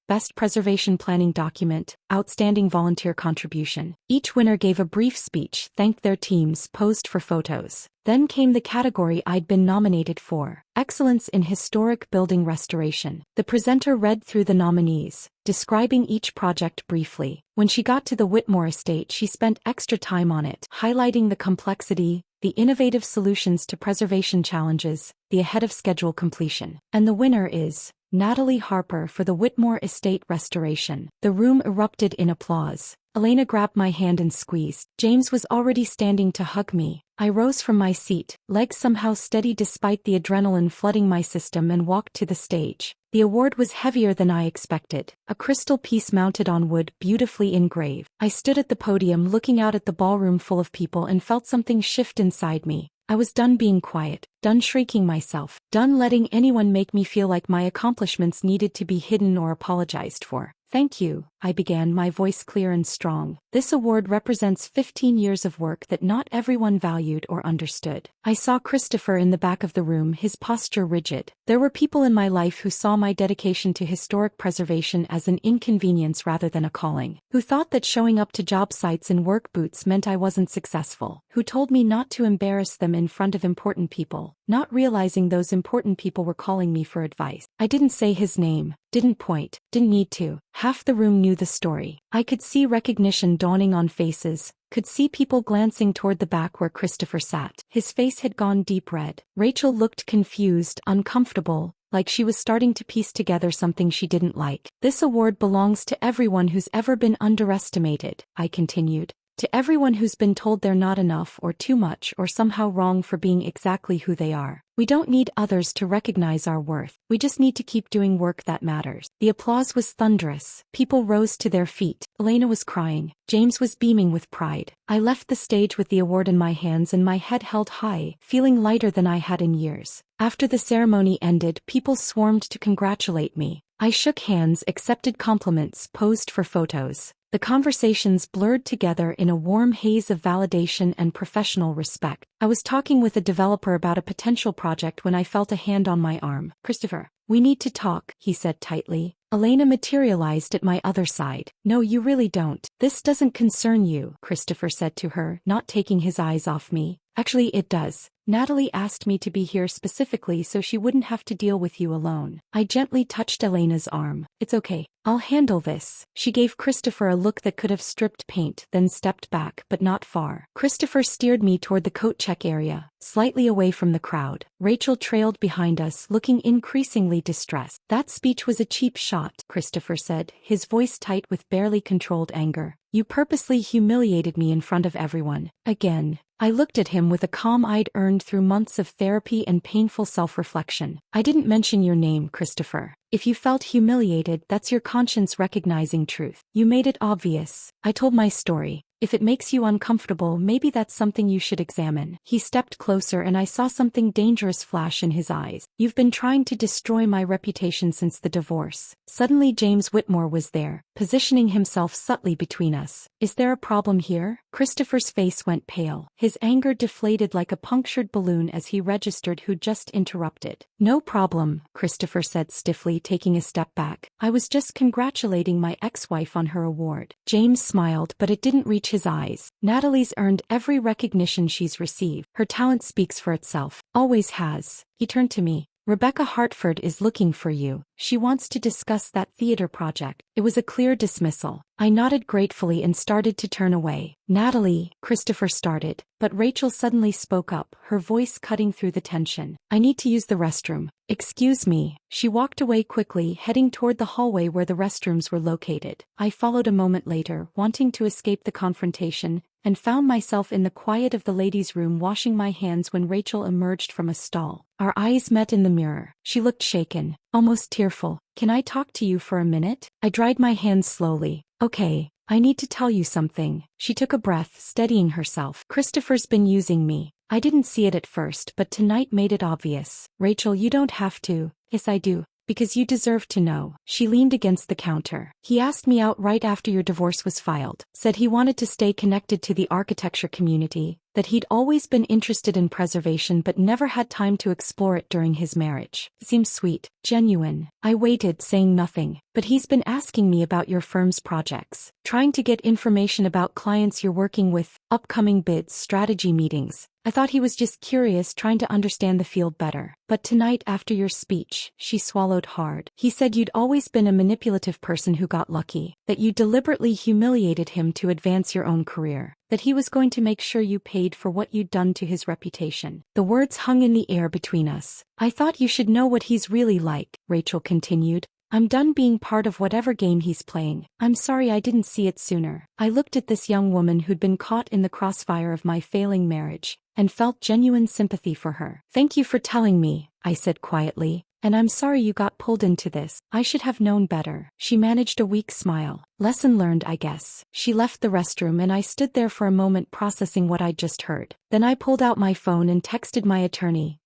Best Preservation Planning Document, Outstanding Volunteer Contribution. Each winner gave a brief speech, thanked their teams, posed for photos. Then came the category I'd been nominated for: Excellence in Historic Building Restoration. The presenter read through the nominees, describing each project briefly. When she got to the Whitmore estate, she spent extra time on it, highlighting the complexity, the innovative solutions to preservation challenges, the ahead-of-schedule completion. And the winner is Natalie Harper for the Whitmore Estate Restoration. The room erupted in applause. Elena grabbed my hand and squeezed. James was already standing to hug me. I rose from my seat, legs somehow steady despite the adrenaline flooding my system, and walked to the stage. The award was heavier than I expected, a crystal piece mounted on wood, beautifully engraved. I stood at the podium looking out at the ballroom full of people and felt something shift inside me. I was done being quiet, done shrinking myself, done letting anyone make me feel like my accomplishments needed to be hidden or apologized for. "Thank you," I began, my voice clear and strong. "This award represents 15 years of work that not everyone valued or understood." I saw Christopher in the back of the room, his posture rigid. There were people in my life who saw my dedication to historic preservation as an inconvenience rather than a calling, who thought that showing up to job sites in work boots meant I wasn't successful, who told me not to embarrass them in front of important people, not realizing those important people were calling me for advice. I didn't say his name, didn't point, didn't need to. Half the room knew the story. I could see recognition dawning on faces, could see people glancing toward the back where Christopher sat. His face had gone deep red. Rachel looked confused, uncomfortable, like she was starting to piece together something she didn't like. "This award belongs to everyone who's ever been underestimated," I continued. To everyone who's been told they're not enough or too much or somehow wrong for being exactly who they are. We don't need others to recognize our worth. We just need to keep doing work that matters. The applause was thunderous. People rose to their feet. Elena was crying. James was beaming with pride. I left the stage with the award in my hands and my head held high, feeling lighter than I had in years. After the ceremony ended, people swarmed to congratulate me. I shook hands, accepted compliments, posed for photos. The conversations blurred together in a warm haze of validation and professional respect. I was talking with a developer about a potential project when I felt a hand on my arm. "Christopher, we need to talk," he said tightly. Elena materialized at my other side. "No, you really don't. This doesn't concern you," Christopher said to her, not taking his eyes off me. "Actually, it does. Natalie asked me to be here specifically so she wouldn't have to deal with you alone." I gently touched Elena's arm. "It's okay. I'll handle this." She gave Christopher a look that could have stripped paint, then stepped back, but not far. Christopher steered me toward the coat check area, slightly away from the crowd. Rachel trailed behind us, looking increasingly distressed. "That speech was a cheap shot," Christopher said, his voice tight with barely controlled anger. "You purposely humiliated me in front of everyone. Again." I looked at him with a calm I'd earned through months of therapy and painful self-reflection. "I didn't mention your name, Christopher. If you felt humiliated, that's your conscience recognizing truth. You made it obvious. I told my story. If it makes you uncomfortable, maybe that's something you should examine." He stepped closer and I saw something dangerous flash in his eyes. "You've been trying to destroy my reputation since the divorce." Suddenly James Whitmore was there, positioning himself subtly between us. "Is there a problem here?" Christopher's face went pale. His anger deflated like a punctured balloon as he registered who'd just interrupted. "No problem," Christopher said stiffly, taking a step back. "I was just congratulating my ex-wife on her award." James smiled, but it didn't reach his eyes. "Natalie's earned every recognition she's received. Her talent speaks for itself. Always has." He turned to me. "Rebecca Hartford is looking for you. She wants to discuss that theater project." It was a clear dismissal. I nodded gratefully and started to turn away. "Natalie," Christopher started, but Rachel suddenly spoke up, her voice cutting through the tension. "I need to use the restroom." "Excuse me." She walked away quickly, heading toward the hallway where the restrooms were located. I followed a moment later, wanting to escape the confrontation, and found myself in the quiet of the ladies' room washing my hands when Rachel emerged from a stall. Our eyes met in the mirror. She looked shaken, almost tearful. "Can I talk to you for a minute?" I dried my hands slowly. "Okay. I need to tell you something." She took a breath, steadying herself. "Christopher's been using me. I didn't see it at first, but tonight made it obvious." "Rachel, you don't have to." "Yes, I do. Because you deserve to know." She leaned against the counter. "He asked me out right after your divorce was filed. Said he wanted to stay connected to the architecture community, that he'd always been interested in preservation but never had time to explore it during his marriage. It seems sweet, genuine." I waited, saying nothing. "But he's been asking me about your firm's projects, trying to get information about clients you're working with, upcoming bids, strategy meetings." I thought he was just curious, trying to understand the field better. "But tonight after your speech," she swallowed hard, "he said you'd always been a manipulative person who got lucky, that you deliberately humiliated him to advance your own career, that he was going to make sure you paid for what you'd done to his reputation." The words hung in the air between us. "I thought you should know what he's really like," Rachel continued. "I'm done being part of whatever game he's playing. I'm sorry I didn't see it sooner." I looked at this young woman who'd been caught in the crossfire of my failing marriage, and felt genuine sympathy for her. "Thank you for telling me," I said quietly. "And I'm sorry you got pulled into this. I should have known better." She managed a weak smile. "Lesson learned, I guess." She left the restroom and I stood there for a moment processing what I'd just heard. Then I pulled out my phone and texted my attorney.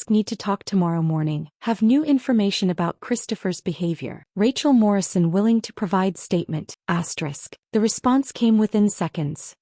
Need to talk tomorrow morning. Have new information about Christopher's behavior. Rachel Morrison willing to provide statement. The response came within seconds.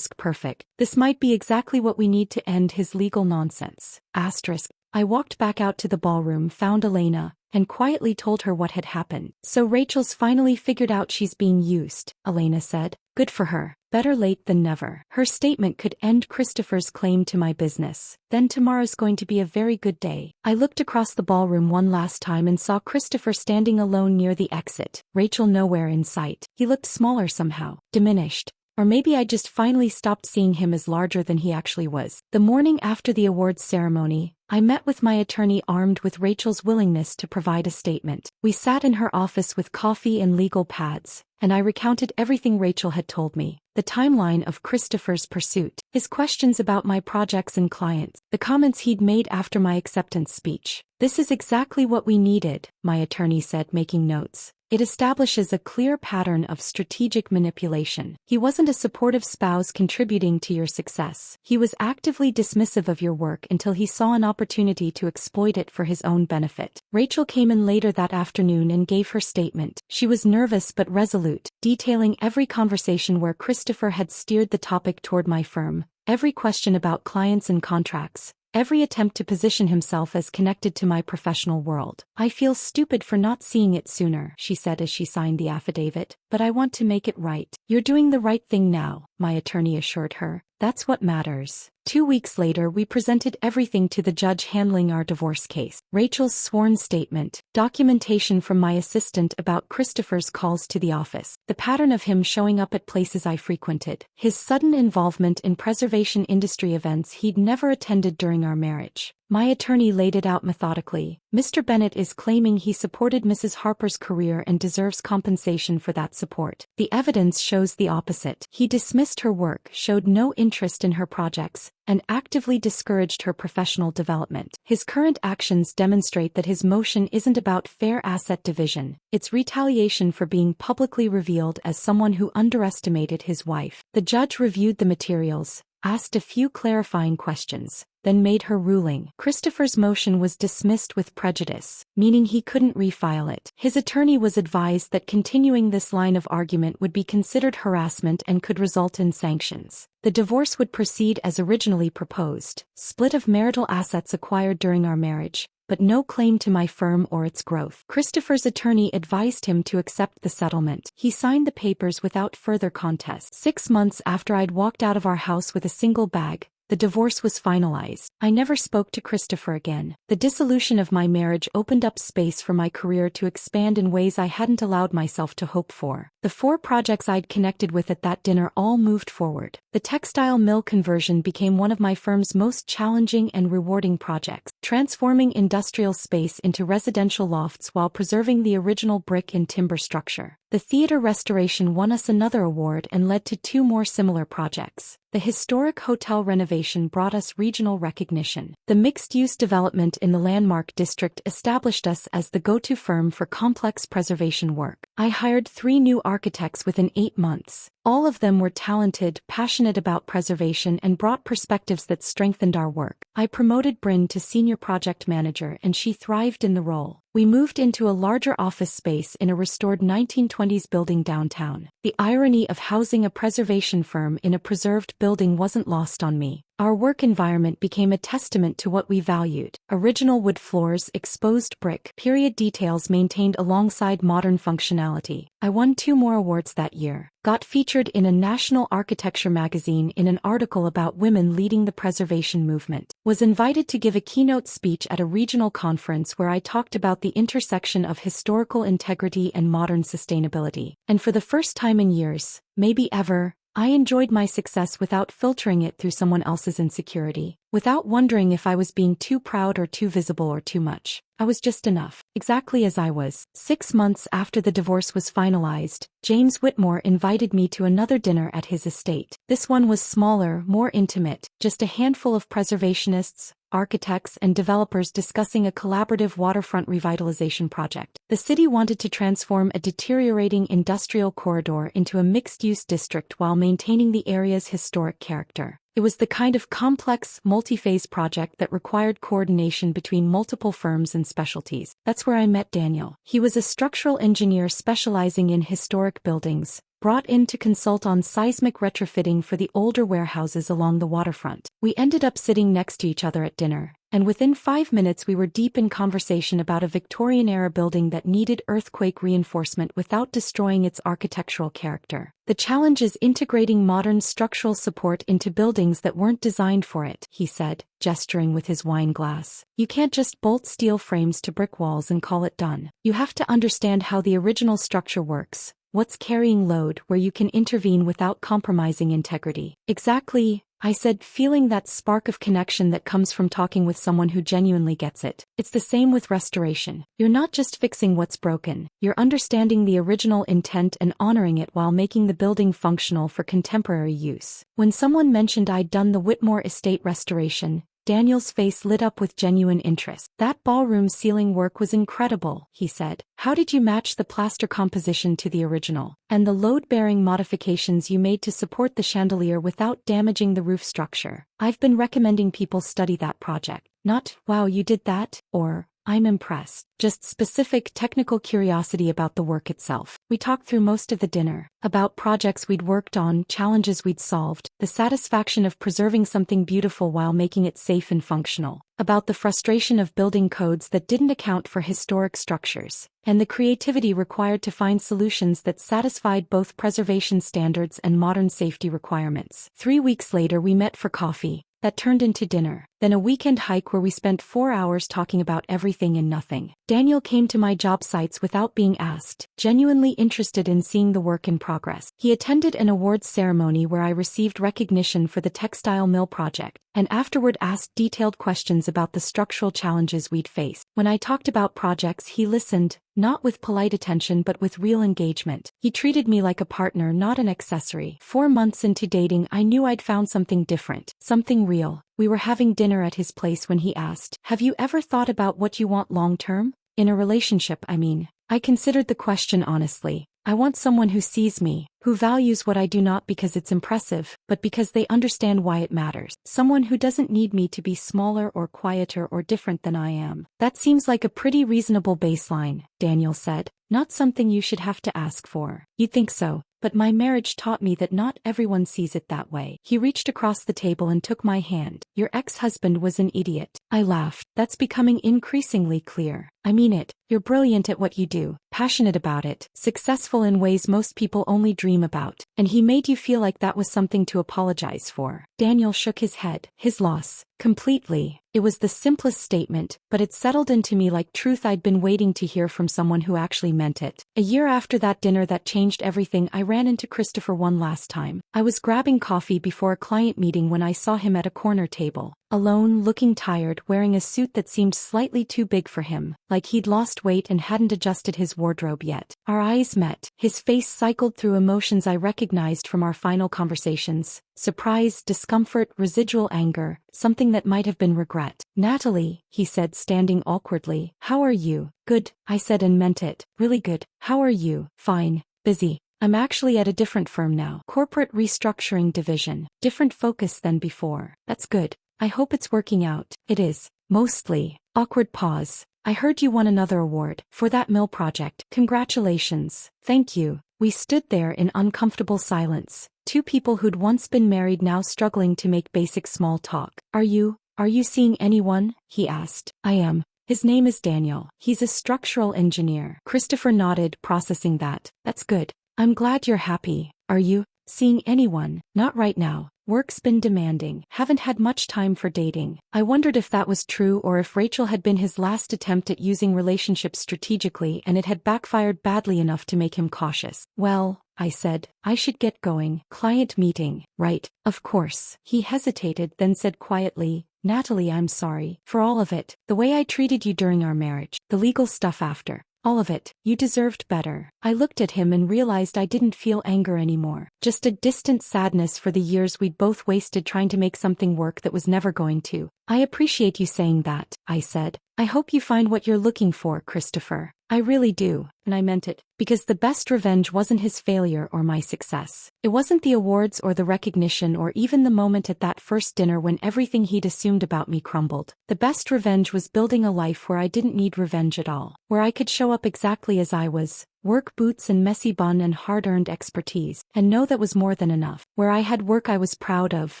Perfect. This might be exactly what we need to end his legal nonsense. I walked back out to the ballroom, found Elena, and quietly told her what had happened. "So Rachel's finally figured out she's being used," Elena said. "Good for her. Better late than never." Her statement could end Christopher's claim to my business. Then tomorrow's going to be a very good day. I looked across the ballroom one last time and saw Christopher standing alone near the exit, Rachel nowhere in sight. He looked smaller somehow, diminished. Or maybe I just finally stopped seeing him as larger than he actually was. The morning after the awards ceremony, I met with my attorney armed with Rachel's willingness to provide a statement. We sat in her office with coffee and legal pads, and I recounted everything Rachel had told me. The timeline of Christopher's pursuit, his questions about my projects and clients, the comments he'd made after my acceptance speech. "This is exactly what we needed," my attorney said, making notes. "It establishes a clear pattern of strategic manipulation. He wasn't a supportive spouse contributing to your success. He was actively dismissive of your work until he saw an opportunity to exploit it for his own benefit." Rachel came in later that afternoon and gave her statement. She was nervous but resolute, detailing every conversation where Christopher had steered the topic toward my firm, every question about clients and contracts, every attempt to position himself as connected to my professional world. "I feel stupid for not seeing it sooner," she said as she signed the affidavit, "but I want to make it right." "You're doing the right thing now," my attorney assured her. "That's what matters." 2 weeks later, we presented everything to the judge handling our divorce case. Rachel's sworn statement, documentation from my assistant about Christopher's calls to the office, the pattern of him showing up at places I frequented, his sudden involvement in preservation industry events he'd never attended during our marriage. My attorney laid it out methodically. "Mr. Bennett is claiming he supported Mrs. Harper's career and deserves compensation for that support. The evidence shows the opposite. He dismissed her work, showed no interest in her projects, and actively discouraged her professional development. His current actions demonstrate that his motion isn't about fair asset division, it's retaliation for being publicly revealed as someone who underestimated his wife." The judge reviewed the materials, asked a few clarifying questions, then made her ruling. Christopher's motion was dismissed with prejudice, meaning he couldn't refile it. His attorney was advised that continuing this line of argument would be considered harassment and could result in sanctions. The divorce would proceed as originally proposed, split of marital assets acquired during our marriage, but no claim to my firm or its growth. Christopher's attorney advised him to accept the settlement. He signed the papers without further contest. 6 months after I'd walked out of our house with a single bag, the divorce was finalized. I never spoke to Christopher again. The dissolution of my marriage opened up space for my career to expand in ways I hadn't allowed myself to hope for. The 4 projects I'd connected with at that dinner all moved forward. The textile mill conversion became one of my firm's most challenging and rewarding projects, transforming industrial space into residential lofts while preserving the original brick and timber structure. The theater restoration won us another award and led to 2 more similar projects. The historic hotel renovation brought us regional recognition. The mixed-use development in the Landmark District established us as the go-to firm for complex preservation work. I hired 3 new architects within 8 months. All of them were talented, passionate about preservation, and brought perspectives that strengthened our work. I promoted Bryn to senior project manager, and she thrived in the role. We moved into a larger office space in a restored 1920s building downtown. The irony of housing a preservation firm in a preserved building wasn't lost on me. Our work environment became a testament to what we valued: original wood floors, exposed brick, period details maintained alongside modern functionality. I won 2 more awards that year. Got featured in a national architecture magazine in an article about women leading the preservation movement. Was invited to give a keynote speech at a regional conference where I talked about the intersection of historical integrity and modern sustainability. And for the first time in years, maybe ever, I enjoyed my success without filtering it through someone else's insecurity, without wondering if I was being too proud or too visible or too much. I was just enough, exactly as I was. 6 months after the divorce was finalized, James Whitmore invited me to another dinner at his estate. This one was smaller, more intimate, just a handful of preservationists, architects, and developers discussing a collaborative waterfront revitalization project. The city wanted to transform a deteriorating industrial corridor into a mixed-use district while maintaining the area's historic character. It was the kind of complex, multi-phase project that required coordination between multiple firms and specialties. That's where I met Daniel. He was a structural engineer specializing in historic buildings, brought in to consult on seismic retrofitting for the older warehouses along the waterfront. We ended up sitting next to each other at dinner, and within 5 minutes we were deep in conversation about a Victorian-era building that needed earthquake reinforcement without destroying its architectural character. The challenge is integrating modern structural support into buildings that weren't designed for it, he said, gesturing with his wine glass. You can't just bolt steel frames to brick walls and call it done. You have to understand how the original structure works, what's carrying load, where you can intervene without compromising integrity. Exactly, I said, feeling that spark of connection that comes from talking with someone who genuinely gets it. It's the same with restoration. You're not just fixing what's broken, you're understanding the original intent and honoring it while making the building functional for contemporary use. When someone mentioned I'd done the Whitmore estate restoration, Daniel's face lit up with genuine interest. That ballroom ceiling work was incredible, he said. How did you match the plaster composition to the original? And the load-bearing modifications you made to support the chandelier without damaging the roof structure. I've been recommending people study that project. Not, wow, you did that, or, I'm impressed. Just specific technical curiosity about the work itself. We talked through most of the dinner, about projects we'd worked on, challenges we'd solved, the satisfaction of preserving something beautiful while making it safe and functional, about the frustration of building codes that didn't account for historic structures, and the creativity required to find solutions that satisfied both preservation standards and modern safety requirements. 3 weeks later we met for coffee. That turned into dinner, then a weekend hike where we spent 4 hours talking about everything and nothing. Daniel came to my job sites without being asked, genuinely interested in seeing the work in progress. He attended an awards ceremony where I received recognition for the textile mill project, and afterward asked detailed questions about the structural challenges we'd faced. When I talked about projects, he listened, not with polite attention but with real engagement. He treated me like a partner, not an accessory. 4 months into dating, I knew I'd found something different, something real. We were having dinner at his place when he asked, "Have you ever thought about what you want long-term? In a relationship, I mean." I considered the question honestly. I want someone who sees me, who values what I do not because it's impressive, but because they understand why it matters. Someone who doesn't need me to be smaller or quieter or different than I am. That seems like a pretty reasonable baseline, Daniel said. Not something you should have to ask for. You'd think so, but my marriage taught me that not everyone sees it that way. He reached across the table and took my hand. Your ex-husband was an idiot. I laughed. That's becoming increasingly clear. I mean it. You're brilliant at what you do, passionate about it, successful in ways most people only dream about, and he made you feel like that was something to apologize for. Daniel shook his head. His loss. Completely. It was the simplest statement, but it settled into me like truth I'd been waiting to hear from someone who actually meant it. A year after that dinner that changed everything, I ran into Christopher one last time. I was grabbing coffee before a client meeting when I saw him at a corner table. Alone, looking tired, wearing a suit that seemed slightly too big for him, like he'd lost weight and hadn't adjusted his wardrobe yet. Our eyes met. His face cycled through emotions I recognized from our final conversations. Surprise, discomfort, residual anger, something that might have been regret. "Natalie," he said, standing awkwardly. "How are you?" "Good," I said and meant it. "Really good. How are you?" "Fine. Busy. I'm actually at a different firm now. Corporate restructuring division. Different focus than before." "That's good. I hope it's working out." "It is. Mostly." Awkward pause. "I heard you won another award for that mill project. Congratulations." "Thank you." We stood there in uncomfortable silence. Two people who'd once been married now struggling to make basic small talk. Are you seeing anyone?" he asked. "I am. His name is Daniel. He's a structural engineer." Christopher nodded, processing that. "That's good. I'm glad you're happy. Are you seeing anyone?" "Not right now. Work's been demanding. Haven't had much time for dating." I wondered if that was true or if Rachel had been his last attempt at using relationships strategically and it had backfired badly enough to make him cautious. "Well," I said, "I should get going. Client meeting." "Right. Of course." He hesitated, then said quietly, "Natalie, I'm sorry for all of it. The way I treated you during our marriage. The legal stuff after. All of it. You deserved better." I looked at him and realized I didn't feel anger anymore. Just a distant sadness for the years we'd both wasted trying to make something work that was never going to. "I appreciate you saying that," I said. "I hope you find what you're looking for, Christopher. I really do." And I meant it. Because the best revenge wasn't his failure or my success. It wasn't the awards or the recognition or even the moment at that first dinner when everything he'd assumed about me crumbled. The best revenge was building a life where I didn't need revenge at all. Where I could show up exactly as I was. Work boots and messy bun and hard-earned expertise. And know that was more than enough. Where I had work I was proud of,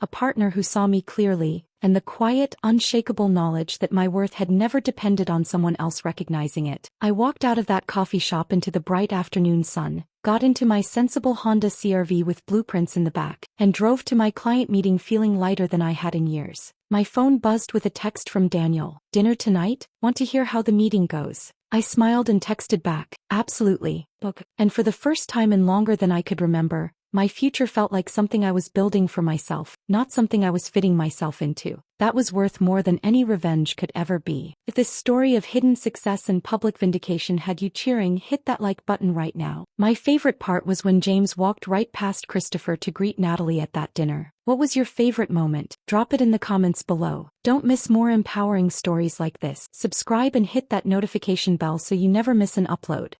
a partner who saw me clearly, and the quiet, unshakable knowledge that my worth had never depended on someone else recognizing it. I walked out of that coffee shop into the bright afternoon sun, got into my sensible Honda CR-V with blueprints in the back, and drove to my client meeting feeling lighter than I had in years. My phone buzzed with a text from Daniel. "Dinner tonight? Want to hear how the meeting goes?" I smiled and texted back, "Absolutely, book." And for the first time in longer than I could remember, My future felt like something I was building for myself, not something I was fitting myself into. That was worth more than any revenge could ever be. If this story of hidden success and public vindication had you cheering, hit that like button right now. My favorite part was when James walked right past Christopher to greet Natalie at that dinner. What was your favorite moment? Drop it in the comments below. Don't miss more empowering stories like this. Subscribe and hit that notification bell so you never miss an upload.